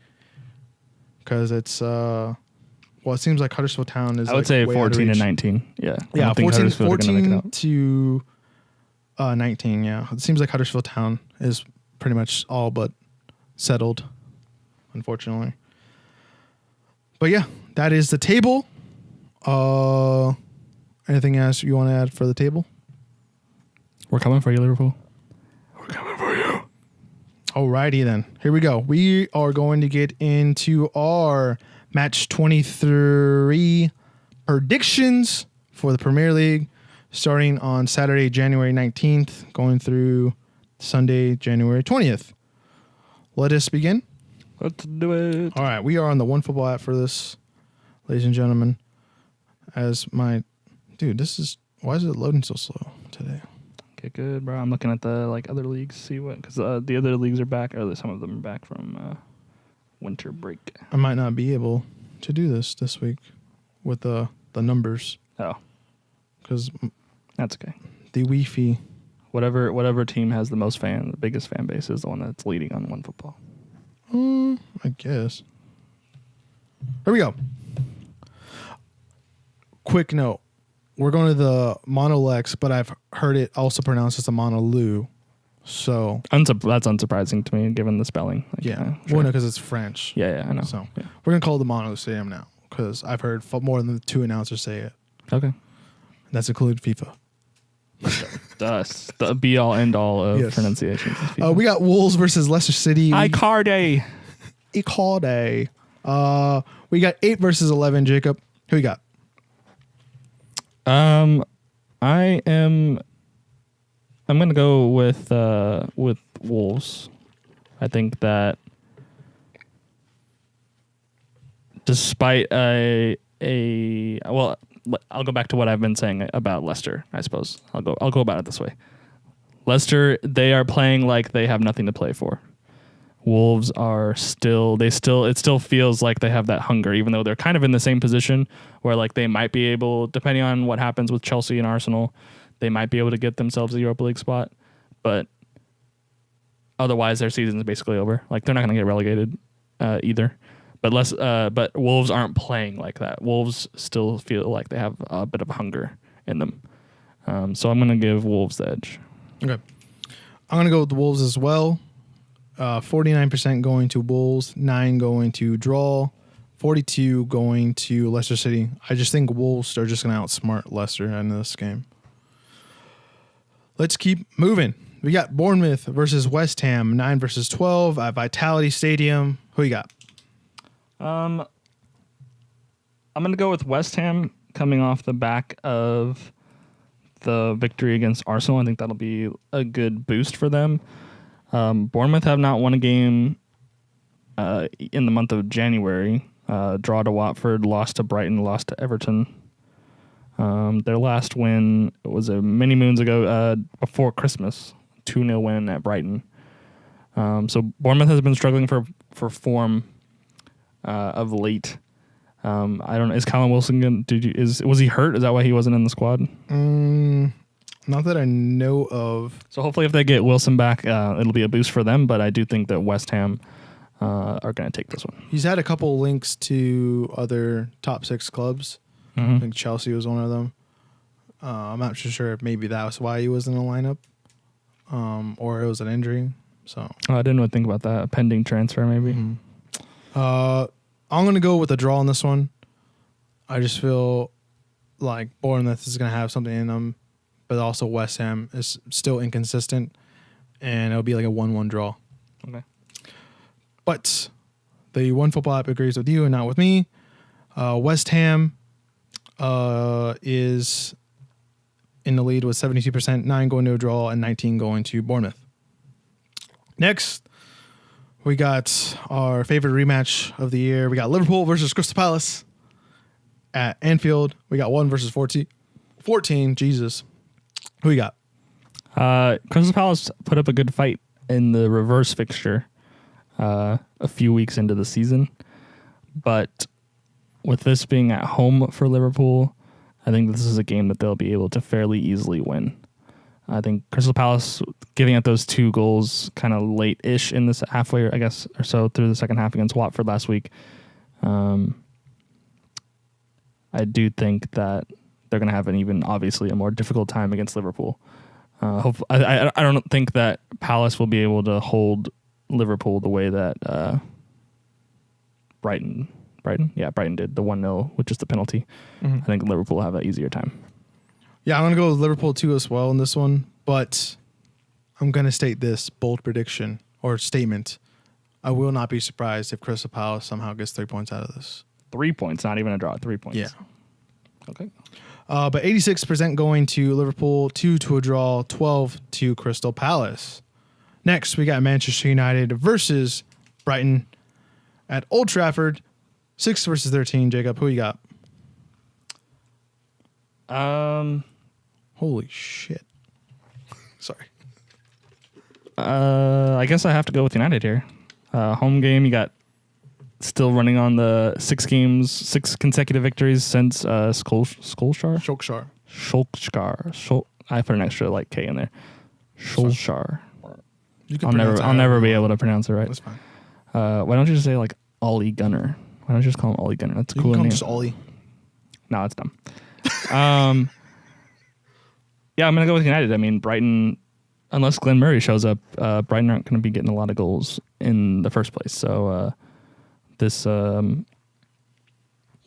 Speaker 1: Because it's, it seems like Huddersfield Town is
Speaker 2: I would say
Speaker 1: way out of
Speaker 2: 14 and
Speaker 1: reach.
Speaker 2: 19. Yeah. I
Speaker 1: Yeah,
Speaker 2: don't think
Speaker 1: 14
Speaker 2: Huddersfield are gonna make it out.
Speaker 1: to 19, yeah. It seems like Huddersfield Town is pretty much all but settled, unfortunately. But yeah, that is the table. Anything else you want to add for the table?
Speaker 2: We're coming for you, Liverpool. We're coming for you.
Speaker 1: Alrighty then. Here we go. We are going to get into our match 23 predictions for the Premier League, starting on Saturday, January 19th, going through Sunday, January 20th. Let us begin.
Speaker 2: Let's do it.
Speaker 1: All right. We are on the OneFootball app for this, ladies and gentlemen. Why is it loading so slow today?
Speaker 2: Okay, good, bro. I'm looking at the other leagues, see what, because the other leagues are back, or some of them are back from winter break.
Speaker 1: I might not be able to do this week with the numbers.
Speaker 2: Oh,
Speaker 1: Because
Speaker 2: that's okay.
Speaker 1: the Wi-Fi.
Speaker 2: Whatever team has the biggest fan base is the one that's leading on OneFootball.
Speaker 1: I guess. Here we go. Quick note. We're going to the Monolex, but I've heard it also pronounced as a Monolou. So
Speaker 2: That's unsurprising to me, given the spelling.
Speaker 1: yeah.
Speaker 2: Sure.
Speaker 1: Well, no, because it's French.
Speaker 2: Yeah, I know.
Speaker 1: So
Speaker 2: yeah.
Speaker 1: we're going to call it the Mono Stadium now because I've heard more than 2 announcers say it.
Speaker 2: Okay.
Speaker 1: That's included FIFA.
Speaker 2: The be all end all of
Speaker 1: Yes.
Speaker 2: pronunciations.
Speaker 1: We got Wolves versus Leicester City.
Speaker 2: Icardi.
Speaker 1: Icardi. We got 8 versus 11. Jacob, who you got?
Speaker 2: I'm gonna go with Wolves. I think that despite I'll go back to what I've been saying about Leicester. I suppose I'll go about it this way. Leicester, they are playing like they have nothing to play for. Wolves it still feels like they have that hunger, even though they're kind of in the same position where like they might be able, depending on what happens with Chelsea and Arsenal, they might be able to get themselves a Europa League spot, but otherwise their season is basically over. Like they're not going to get relegated either. But Wolves aren't playing like that. Wolves still feel like they have a bit of hunger in them. So I'm going to give Wolves the edge.
Speaker 1: Okay. I'm going to go with the Wolves as well. 49% going to Wolves, 9 going to draw, 42 going to Leicester City. I just think Wolves are just going to outsmart Leicester in this game. Let's keep moving. We got Bournemouth versus West Ham, 9 versus 12 at Vitality Stadium. Who you got?
Speaker 2: I'm going to go with West Ham coming off the back of the victory against Arsenal. I think that'll be a good boost for them. Bournemouth have not won a game in the month of January. Draw to Watford, lost to Brighton, lost to Everton. Their last win was many moons ago, before Christmas, 2-0 win at Brighton. So Bournemouth has been struggling for form of late. I don't know. Is Callum Wilson was he hurt? Is that why he wasn't in the squad?
Speaker 1: Not that I know of.
Speaker 2: So hopefully, if they get Wilson back, it'll be a boost for them. But I do think that West Ham are going to take this one.
Speaker 1: He's had a couple links to other top 6 clubs. I think Chelsea was one of them. I'm not sure if maybe that was why he was in the lineup, or it was an injury. So
Speaker 2: I didn't really think about that. A pending transfer, maybe.
Speaker 1: I'm going to go with a draw on this one. I just feel like Bournemouth is going to have something in them, but also West Ham is still inconsistent, and it'll be like a 1-1 draw.
Speaker 2: Okay.
Speaker 1: But the One Football app agrees with you and not with me. West Ham is in the lead with 72%, 9 going to a draw, and 19 going to Bournemouth. Next, we got our favorite rematch of the year. We got Liverpool versus Crystal Palace at Anfield. We got 1 versus 14. Jesus. Who you got?
Speaker 2: Crystal Palace put up a good fight in the reverse fixture a few weeks into the season. But with this being at home for Liverpool, I think this is a game that they'll be able to fairly easily win. I think Crystal Palace giving up those 2 goals kind of late-ish in this halfway, I guess, or so through the second half against Watford last week. I do think that they're going to have obviously a more difficult time against Liverpool. I don't think that Palace will be able to hold Liverpool the way that Brighton did, the 1-0, which is the penalty. I think Liverpool will have an easier time.
Speaker 1: Yeah, I'm going to go with Liverpool too as well in this one, but I'm going to state this bold prediction or statement. I will not be surprised if Crystal Palace somehow gets 3 points out of this.
Speaker 2: 3 points, not even a draw, 3 points.
Speaker 1: Yeah.
Speaker 2: Okay.
Speaker 1: But 86% going to Liverpool, 2 to a draw, 12 to Crystal Palace. Next, we got Manchester United versus Brighton at Old Trafford, 6 versus 13. Jacob, who you got? Holy shit. Sorry.
Speaker 2: I guess I have to go with United here. Home game, you got still running on the 6 consecutive victories since Solskjaer. I put an extra K in there. Solskjaer. I'll never be able to pronounce it right.
Speaker 1: That's fine.
Speaker 2: Why don't you just say Ollie Gunnar? Why don't you just call him Ollie Gunnar? That's a cool name.
Speaker 1: Just Ollie.
Speaker 2: No, it's dumb. Yeah, I'm gonna go with United. I mean, Brighton, unless Glenn Murray shows up, Brighton aren't going to be getting a lot of goals in the first place. So this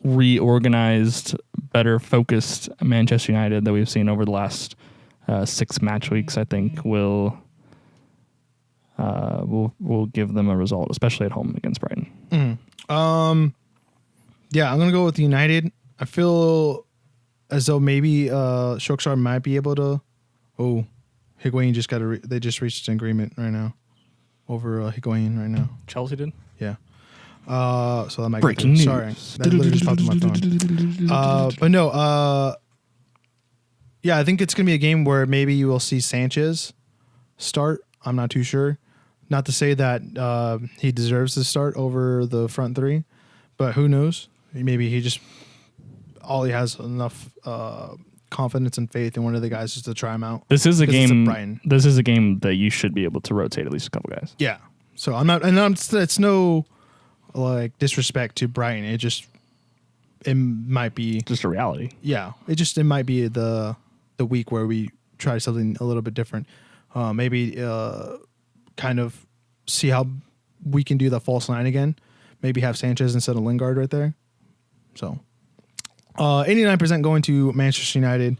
Speaker 2: reorganized, better focused Manchester United that we've seen over the last 6 match weeks, I think, will give them a result, especially at home against Brighton.
Speaker 1: Yeah, I'm gonna go with United. I feel as though maybe Solskjaer might be able to. Oh, Higuain just they just reached an agreement right now over Higuain right now.
Speaker 2: Chelsea did?
Speaker 1: Yeah. So that might
Speaker 2: breaking news.
Speaker 1: Sorry, that literally just popped on my phone. But no. Yeah, I think it's gonna be a game where maybe you will see Sanchez start. I'm not too sure. Not to say that he deserves to start over the front 3, but who knows? Maybe he has enough confidence and faith in one of the guys just to try him out.
Speaker 2: This is a game. This is a game that you should be able to rotate at least a couple guys.
Speaker 1: Yeah. So it's no disrespect to Brighton. It might be
Speaker 2: just a reality.
Speaker 1: Yeah. It might be the week where we try something a little bit different. Maybe kind of see how we can do the false 9 again. Maybe have Sanchez instead of Lingard right there. So 89% going to Manchester United,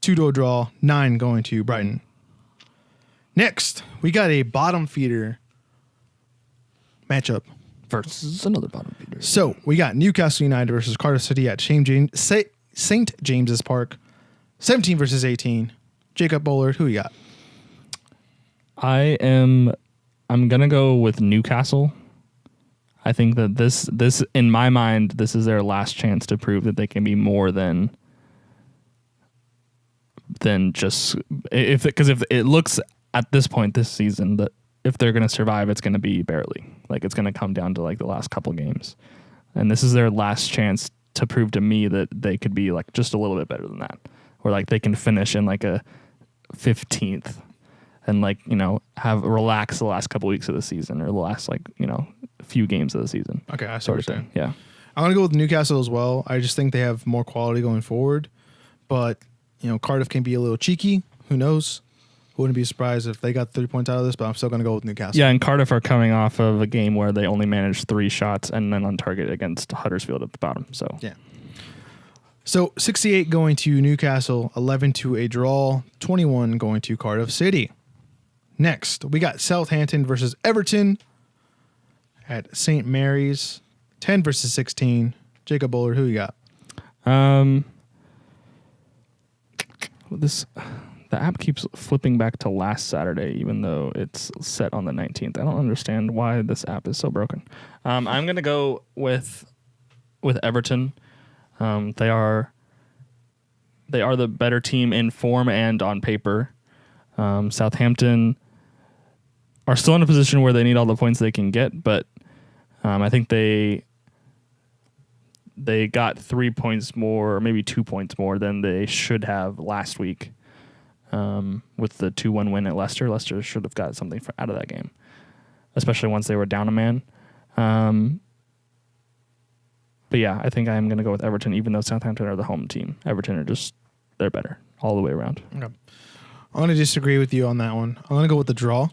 Speaker 1: 2 to a draw, 9 going to Brighton. Next, we got a bottom feeder matchup
Speaker 2: versus another bottom feeder.
Speaker 1: So we got Newcastle United versus Cardiff City at St. James's Park, 17 versus 18. Jacob Bullard, who you got?
Speaker 2: I'm gonna go with Newcastle. I think that this in my mind, this is their last chance to prove that they can be more than just if it looks at this point this season that if they're going to survive, it's going to be barely. Like it's going to come down to like the last couple games, and this is their last chance to prove to me that they could be like just a little bit better than that, or like they can finish in like a 15th, and like have relax the last couple weeks of the season or the last like few games of the season.
Speaker 1: Okay, I
Speaker 2: sort of
Speaker 1: thing.
Speaker 2: Yeah,
Speaker 1: I'm gonna go with Newcastle as well. I just think they have more quality going forward, but Cardiff can be a little cheeky. Who knows? Wouldn't be surprised if they got 3 points out of this, but I'm still going to go with Newcastle.
Speaker 2: Yeah, and Cardiff are coming off of a game where they only managed 3 shots and then on target against Huddersfield at the bottom. So
Speaker 1: yeah. So 68 going to Newcastle, 11 to a draw, 21 going to Cardiff City. Next, we got Southampton versus Everton at St. Mary's, 10 versus 16. Jacob Bullard, who you got?
Speaker 2: The app keeps flipping back to last Saturday, even though it's set on the 19th. I don't understand why this app is so broken. I'm going to go with Everton. They are the better team in form and on paper. Southampton are still in a position where they need all the points they can get, but I think they got 3 points more, or maybe 2 points more than they should have last week. With the 2-1 win at Leicester. Leicester should have got something out of that game, especially once they were down a man. But yeah, I think I'm going to go with Everton, even though Southampton are the home team. Everton they're better all the way around.
Speaker 1: Okay. I'm going to disagree with you on that one. I'm going to go with the draw,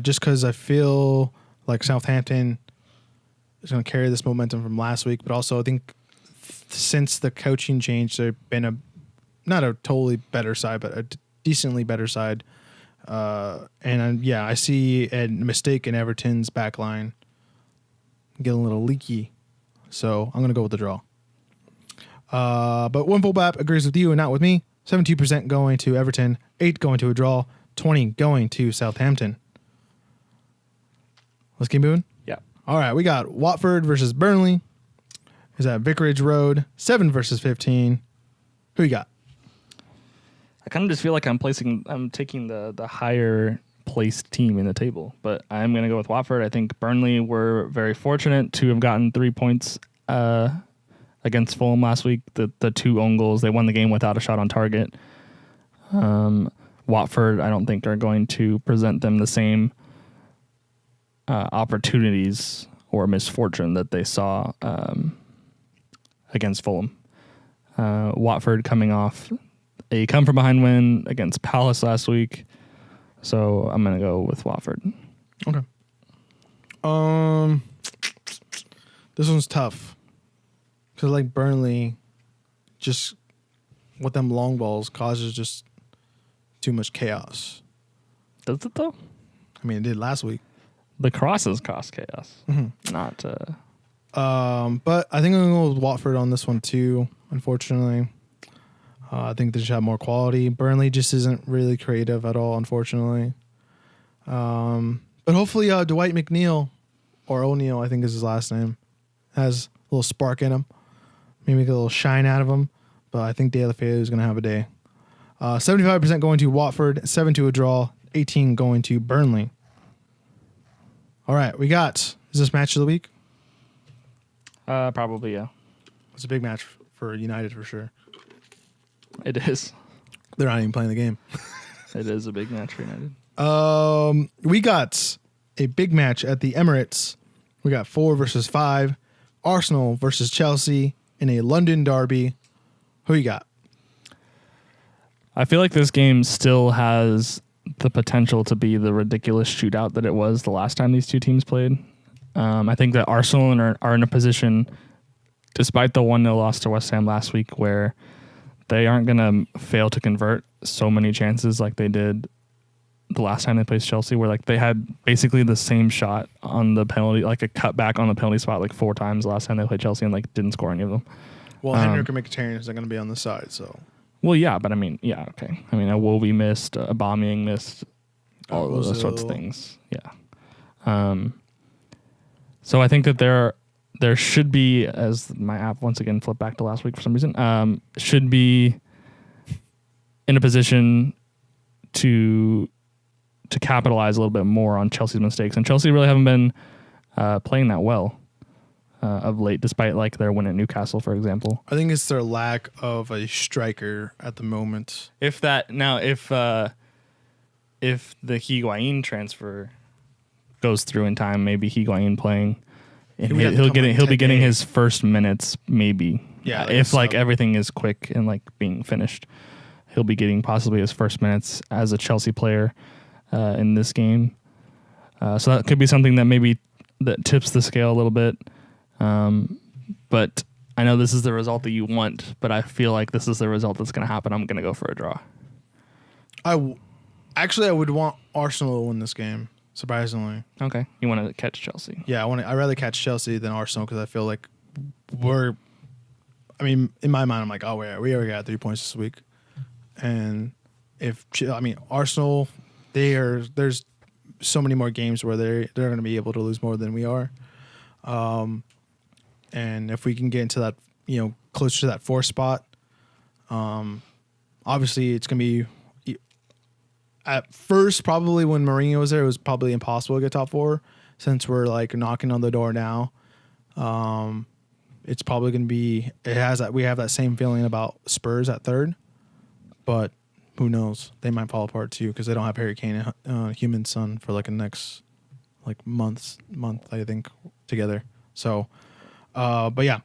Speaker 1: just because I feel like Southampton is going to carry this momentum from last week, but also I think since the coaching change, they've been not a totally better side, but a decently better side. I see a mistake in Everton's back line getting a little leaky. So I'm going to go with the draw. But one full BAP agrees with you and not with me. 72% going to Everton, 8 going to a draw, 20 going to Southampton. Let's keep moving.
Speaker 2: Yeah.
Speaker 1: All right, we got Watford versus Burnley. Is at Vicarage Road, 7 versus 15. Who you got?
Speaker 2: I kind of just feel like I'm taking the higher placed team in the table, but I'm going to go with Watford. I think Burnley were very fortunate to have gotten 3 points against Fulham last week. The 2 own goals, they won the game without a shot on target. Watford, I don't think are going to present them the same opportunities or misfortune that they saw against Fulham. Watford coming off a come-from-behind win against Palace last week. So I'm going to go with Watford.
Speaker 1: Okay. This one's tough. Because, like, Burnley, just with them long balls, causes just too much chaos.
Speaker 2: Does it, though?
Speaker 1: I mean, it did last week.
Speaker 2: The crosses cause chaos.
Speaker 1: Mm-hmm.
Speaker 2: Not...
Speaker 1: But I think I'm going to go with Watford on this one, too, unfortunately. I think they just have more quality. Burnley just isn't really creative at all, unfortunately. But hopefully Dwight McNeil, or O'Neal, I think is his last name, has a little spark in him. Maybe get a little shine out of him. But I think De La Feu is going to have a day. 75% going to Watford, 7 to a draw, 18 going to Burnley. All right, is this match of the week?
Speaker 2: Probably, yeah.
Speaker 1: It's a big match for United for sure.
Speaker 2: It is.
Speaker 1: They're not even playing the game.
Speaker 2: It is a big match for United.
Speaker 1: We got a big match at the Emirates. We got 4 versus 5. Arsenal versus Chelsea in a London derby. Who you got?
Speaker 2: I feel like this game still has the potential to be the ridiculous shootout that it was the last time these two teams played. I think that Arsenal are in a position, despite the 1-0 loss to West Ham last week, where they aren't going to fail to convert so many chances like they did the last time they played Chelsea, where like they had basically the same shot on the penalty, like a cutback on the penalty spot like 4 times the last time they played Chelsea and like didn't score any of them.
Speaker 1: Well, Henrik Mkhitaryan isn't going to be on the side, so.
Speaker 2: Well, yeah, but I mean, yeah, okay. I mean, Iwobi missed, Aubameyang missed, all of those sorts of things. Yeah. So I think that there should be, as my app once again flipped back to last week for some reason, should be in a position to capitalize a little bit more on Chelsea's mistakes. And Chelsea really haven't been playing that well of late, despite like their win at Newcastle, for example.
Speaker 1: I think it's their lack of a striker at the moment.
Speaker 2: If the Higuain transfer goes through in time, maybe Higuain playing, and he'll be getting his first minutes, maybe.
Speaker 1: Yeah,
Speaker 2: if like everything is quick and like being finished, he'll be getting possibly his first minutes as a Chelsea player in this game. So that could be something that maybe that tips the scale a little bit. But I know this is the result that you want, but I feel like this is the result that's going to happen. I'm going to go for a draw.
Speaker 1: I would want Arsenal to win this game, surprisingly.
Speaker 2: Okay. You want to catch Chelsea?
Speaker 1: Yeah, I'd rather catch Chelsea than Arsenal because I feel like in my mind, I'm like, oh, we already got 3 points this week. And Arsenal, there's so many more games where they're going to be able to lose more than we are. And if we can get into that, closer to that 4th spot, obviously it's going to be at first, probably when Mourinho was there, it was probably impossible to get top 4 since we're like knocking on the door now. It's probably going to be, we have that same feeling about Spurs at 3rd, but who knows? They might fall apart too because they don't have Harry Kane and Human Son for like the next month, I think, together. So, but yeah,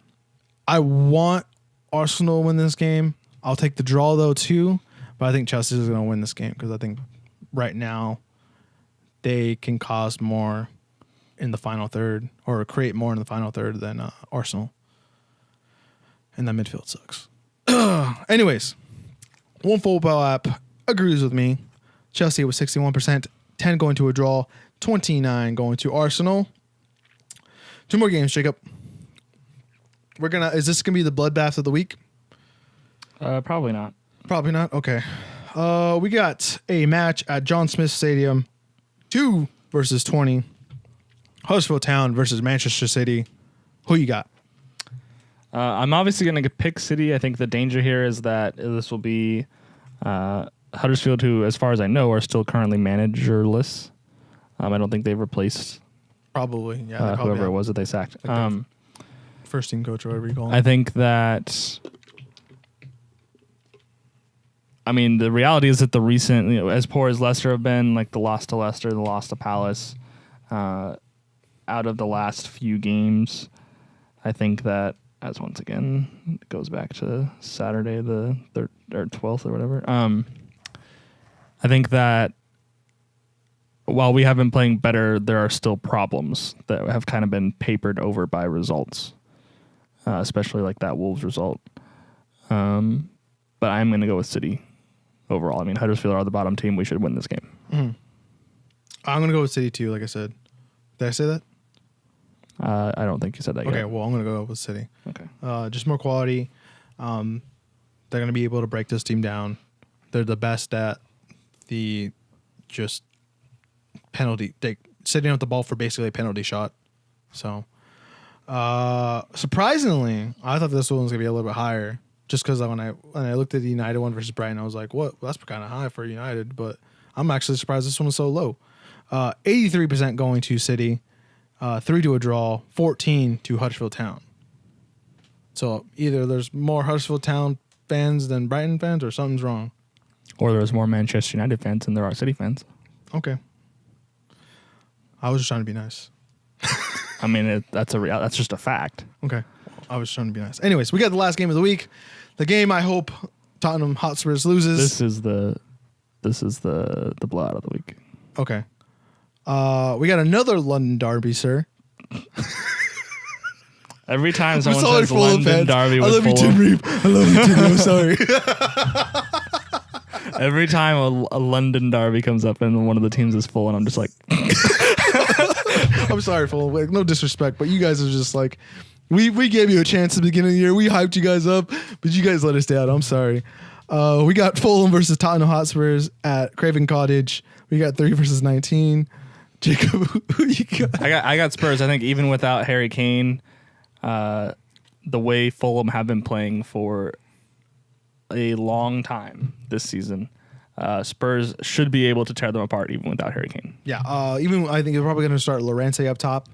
Speaker 1: I want Arsenal to win this game. I'll take the draw though too, but I think Chelsea is going to win this game because I think right now they can cause more in the final third or create more in the final third than Arsenal. And that midfield sucks. Anyways, One Football app agrees with me. Chelsea was 61%, 10 going to a draw, 29 going to Arsenal. 2 more games, Jacob. Is this gonna be the bloodbath of the week?
Speaker 2: Probably not.
Speaker 1: Probably not. Okay. We got a match at John Smith Stadium, 2 versus 20. Huddersfield Town versus Manchester City. Who you got?
Speaker 2: I'm obviously going to pick City. I think the danger here is that this will be Huddersfield, who, as far as I know, are still currently managerless. I don't think they've replaced
Speaker 1: probably
Speaker 2: whoever it was that they sacked.
Speaker 1: First team coach or whatever you call him.
Speaker 2: I think that. The reality is that the recent, as poor as Leicester have been, like the loss to Leicester, the loss to Palace, out of the last few games, I think that. As once again, it goes back to Saturday the 3rd or 12th or whatever. I think that while we have been playing better, there are still problems that have kind of been papered over by results, especially like that Wolves result. But I'm going to go with City overall. Huddersfield are the bottom team. We should win this game.
Speaker 1: Mm-hmm. I'm going to go with City too, like I said. Did I say that?
Speaker 2: I don't think you said that yet.
Speaker 1: Okay, well, I'm going to go with City.
Speaker 2: Okay.
Speaker 1: Just more quality. They're going to be able to break this team down. They're the best at the just penalty. Sitting up the ball for basically a penalty shot. So, surprisingly, I thought this one was going to be a little bit higher. Just because when I looked at the United one versus Brighton, I was like, what? Well, that's kind of high for United. But I'm actually surprised this one was so low. 83% going to City. 3 to a draw, 14 to Huddersfield Town. So either there's more Huddersfield Town fans than Brighton fans, or something's wrong.
Speaker 2: Or there's more Manchester United fans than there are City fans.
Speaker 1: Okay. I was just trying to be nice.
Speaker 2: That's just a fact.
Speaker 1: Okay. I was trying to be nice. Anyways, we got the last game of the week. The game I hope Tottenham Hotspurs loses.
Speaker 2: This is the blowout of the week.
Speaker 1: Okay. We got another London derby, sir.
Speaker 2: Every time someone says London derby with
Speaker 1: I love you, Tim Reeve. I love you, Tim. I'm sorry.
Speaker 2: Every time a London derby comes up and one of the teams is full, and I'm just like,
Speaker 1: I'm sorry, Fulham. Like, no disrespect, but you guys are just like, we gave you a chance at the beginning of the year. We hyped you guys up, but you guys let us down. I'm sorry. We got Fulham versus Tottenham Hotspurs at Craven Cottage. We got 3 versus 19. Jacob, who you got?
Speaker 2: I got Spurs. I think even without Harry Kane, the way Fulham have been playing for a long time this season, Spurs should be able to tear them apart even without Harry Kane.
Speaker 1: Yeah, even I think they're probably going to start Llorente up top.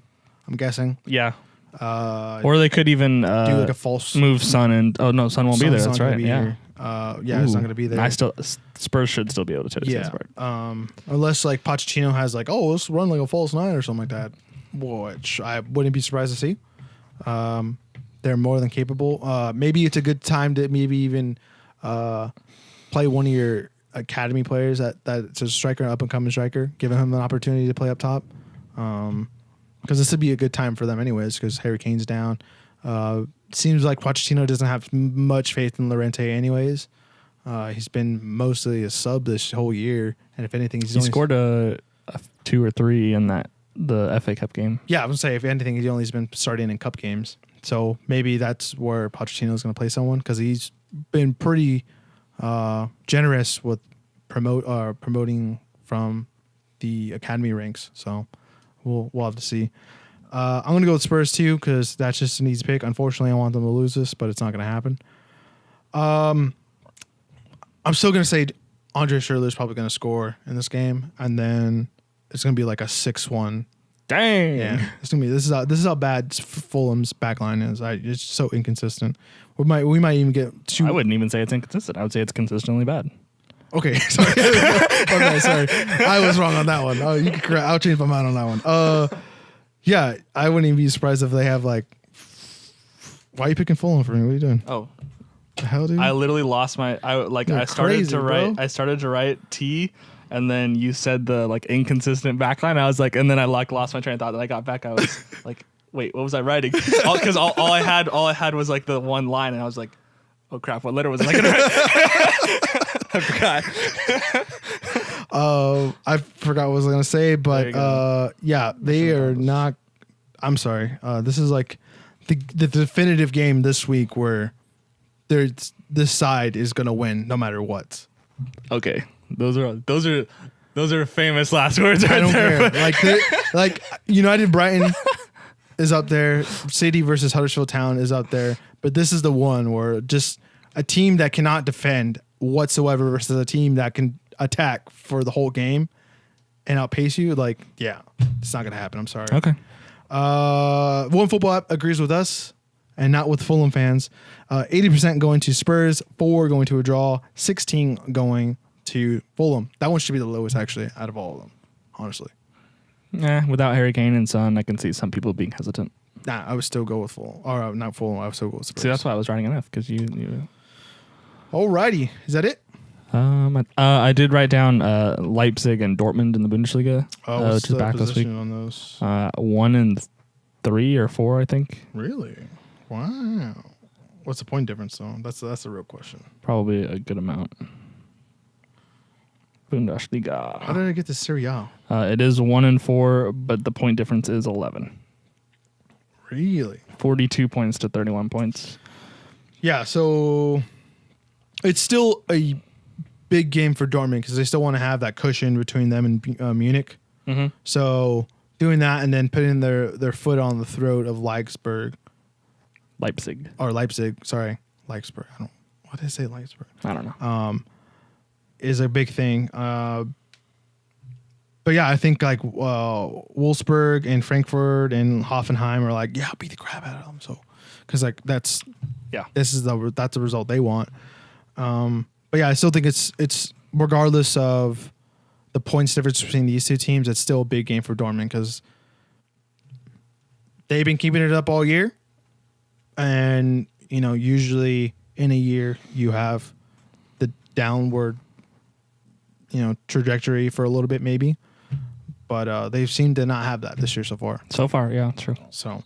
Speaker 1: I'm guessing.
Speaker 2: Yeah. Or they could even
Speaker 1: do like a false
Speaker 2: move Son and Son won't be there. That's right.
Speaker 1: Yeah. It's not going to be there.
Speaker 2: Spurs should still be able to tear this apart.
Speaker 1: Unless like Pochettino has like, let's run like a false nine or something like that, which I wouldn't be surprised to see. They're more than capable. Maybe it's a good time to maybe even play one of your academy players that's a striker, up and coming striker, giving him an opportunity to play up top. Because this would be a good time for them anyways, because Harry Kane's down. Seems like Pochettino doesn't have much faith in Llorente anyways. He's been mostly a sub this whole year, and if anything,
Speaker 2: he scored a 2 or 3 in the FA Cup game.
Speaker 1: Yeah, I would say if anything, he's only been starting in cup games. So maybe that's where Pochettino's going to play someone, because he's been pretty generous with promoting from the academy ranks. So we'll have to see. I'm going to go with Spurs too, because that's just an easy pick. Unfortunately, I want them to lose this, but it's not going to happen. I'm still going to say Andre Schürrle's probably going to score in this game, and then it's going to be like a 6-1.
Speaker 2: Dang.
Speaker 1: Yeah, it's going to be. This is how bad Fulham's backline is. It's so inconsistent. We might even get 2.
Speaker 2: I wouldn't even say it's inconsistent. I would say it's consistently bad.
Speaker 1: Okay, sorry. Okay, sorry. I was wrong on that one. You can correct. I'll change my mind on that one. Yeah, I wouldn't even be surprised if they have like. Why are you picking Fulham for me? What are you doing?
Speaker 2: Oh,
Speaker 1: the hell, dude!
Speaker 2: I literally lost my. I started to write T, and then you said the like inconsistent backline. I was like, and then I lost my train of thought. Then I got back. I was like, wait, what was I writing? Because all I had was like the one line, and I was like, oh crap, what letter was I gonna write? I forgot.
Speaker 1: I forgot what I was gonna say, but yeah, they are not. I'm sorry. This is like the definitive game this week where this side is gonna win no matter what.
Speaker 2: Okay, those are famous last words. Right, I don't
Speaker 1: care. Like United Brighton is up there. City versus Huddersfield Town is up there, but this is the one where just a team that cannot defend whatsoever versus a team that can attack for the whole game and outpace you. Like, yeah, it's not gonna happen. I'm sorry.
Speaker 2: Okay.
Speaker 1: One Football app agrees with us and not with Fulham fans. 80% going to Spurs, 4 going to a draw, 16 going to Fulham. That one should be the lowest actually out of all of them, honestly.
Speaker 2: Yeah, without Harry Kane and Son, I can see some people being hesitant.
Speaker 1: Nah, I would still go with Fulham. Or not Fulham, I would still go with Spurs.
Speaker 2: See, that's why I was writing enough, because you.
Speaker 1: Alrighty, is that it?
Speaker 2: I did write down Leipzig and Dortmund in the Bundesliga, which is back this week.
Speaker 1: On those?
Speaker 2: 1 and 3 or 4, I think.
Speaker 1: Really? Wow. What's the point difference though? That's the real question.
Speaker 2: Probably a good amount. Bundesliga.
Speaker 1: How did I get to Serie A?
Speaker 2: It is 1 and 4, but the point difference is 11.
Speaker 1: Really?
Speaker 2: 42 points to 31 points.
Speaker 1: Yeah, so it's still a big game for Dortmund because they still want to have that cushion between them and Munich.
Speaker 2: Mm-hmm.
Speaker 1: So doing that and then putting their foot on the throat of Leipzig. Sorry, Leipzig. Why did I say Leipzig?
Speaker 2: I don't know.
Speaker 1: Is a big thing. But yeah, I think like Wolfsburg and Frankfurt and Hoffenheim are like, yeah, beat the crap out of them. So, because like that's the result they want. But yeah, I still think it's regardless of the points difference between these two teams, it's still a big game for Dortmund because they've been keeping it up all year, and usually in a year you have the downward trajectory for a little bit maybe. But they've seemed to not have that this year so far.
Speaker 2: So far, yeah, true.
Speaker 1: So,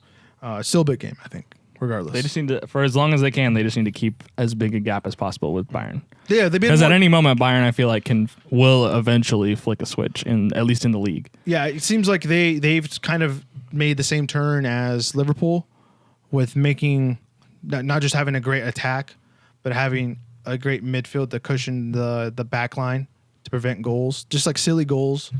Speaker 1: still a big game, I think, regardless.
Speaker 2: They just need to, for as long as they can, they just need to keep as big a gap as possible with Bayern.
Speaker 1: Yeah, they've been
Speaker 2: because at any moment, Bayern, I feel like will eventually flick a switch at least in the league.
Speaker 1: Yeah, it seems like they've kind of made the same turn as Liverpool, with making not just having a great attack, but having a great midfield to cushion the back line to prevent goals, just like silly goals.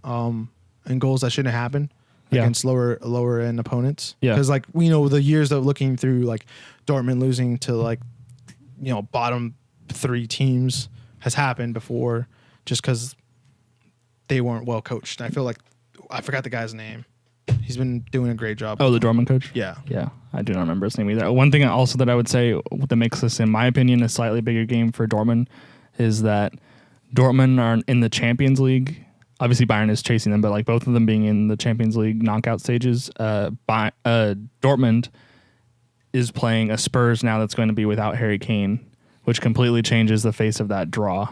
Speaker 1: And and goals that shouldn't happen
Speaker 2: Yeah.
Speaker 1: against lower end opponents.
Speaker 2: Yeah.
Speaker 1: Because like we know the years of looking through like Dortmund losing to like bottom 3 teams has happened before, just because they weren't well coached. I feel like I forgot the guy's name. He's been doing a great job.
Speaker 2: Oh, the Dortmund coach?
Speaker 1: Yeah.
Speaker 2: Yeah, I do not remember his name either. One thing also that I would say that makes this, in my opinion, a slightly bigger game for Dortmund is that Dortmund are in the Champions League. Obviously, Bayern is chasing them, but like both of them being in the Champions League knockout stages, Dortmund is playing a Spurs now that's going to be without Harry Kane, which completely changes the face of that draw.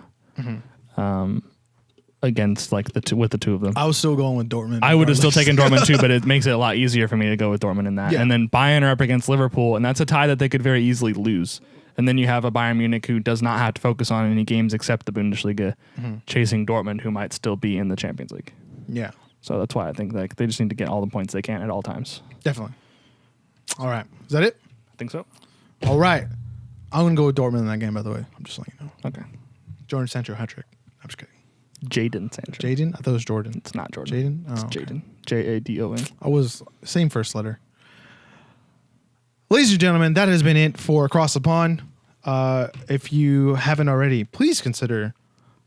Speaker 2: Against like with the two of them.
Speaker 1: I was still going with Dortmund.
Speaker 2: I would have still taken Dortmund too, but it makes it a lot easier for me to go with Dortmund in that.
Speaker 1: Yeah.
Speaker 2: And then Bayern are up against Liverpool, and that's a tie that they could very easily lose. And then you have a Bayern Munich who does not have to focus on any games except the Bundesliga, chasing Dortmund, who might still be in the Champions League.
Speaker 1: Yeah.
Speaker 2: So that's why I think like they just need to get all the points they can at all times.
Speaker 1: Definitely. All right. Is that it?
Speaker 2: I think so.
Speaker 1: All right. I'm going to go with Dortmund in that game, by the way. I'm just letting you know.
Speaker 2: Okay.
Speaker 1: Jordan Sancho hat-trick. I'm just kidding.
Speaker 2: Jadon Sancho.
Speaker 1: Jaden? I thought it was Jordan.
Speaker 2: It's not Jordan.
Speaker 1: Jaden?
Speaker 2: It's
Speaker 1: Oh, okay.
Speaker 2: Jadon. Jadon.
Speaker 1: I was same first letter. Ladies and gentlemen, that has been it for Across the Pond. If you haven't already, please consider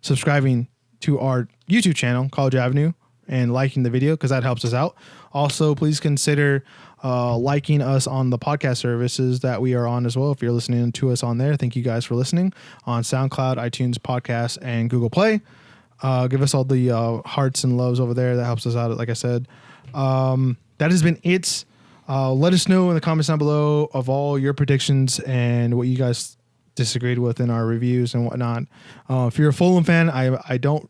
Speaker 1: subscribing to our YouTube channel, College Avenue, and liking the video because that helps us out. Also, please consider liking us on the podcast services that we are on as well. If you're listening to us on there, thank you guys for listening on SoundCloud, iTunes, Podcasts, and Google Play. Give us all the hearts and loves over there. That helps us out, like I said. That has been it. Let us know in the comments down below of all your predictions and what you guys disagreed with in our reviews and whatnot. If you're a Fulham fan, I don't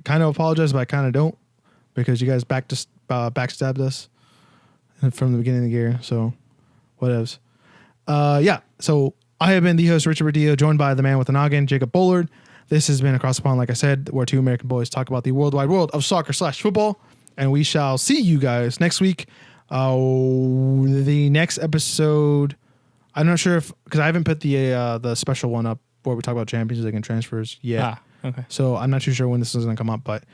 Speaker 1: kind of apologize, but I kind of don't, because you guys backstabbed us from the beginning of the year. So whatevs. Yeah. So I have been the host, Richard Berdillo, joined by the man with the noggin, Jacob Bullard. This has been Across the Pond, like I said, where two American boys talk about the worldwide world of soccer/football. And we shall see you guys next week. The next episode, I'm not sure if, because I haven't put the special one up where we talk about Champions League and transfers yet.
Speaker 2: Okay.
Speaker 1: So I'm not too sure when this is going to come up, but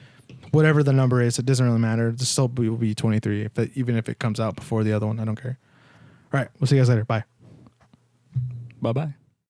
Speaker 1: whatever the number is, it doesn't really matter. It still will be 23, even if it comes out before the other one. I don't care. All right. We'll see you guys later. Bye.
Speaker 2: Bye-bye.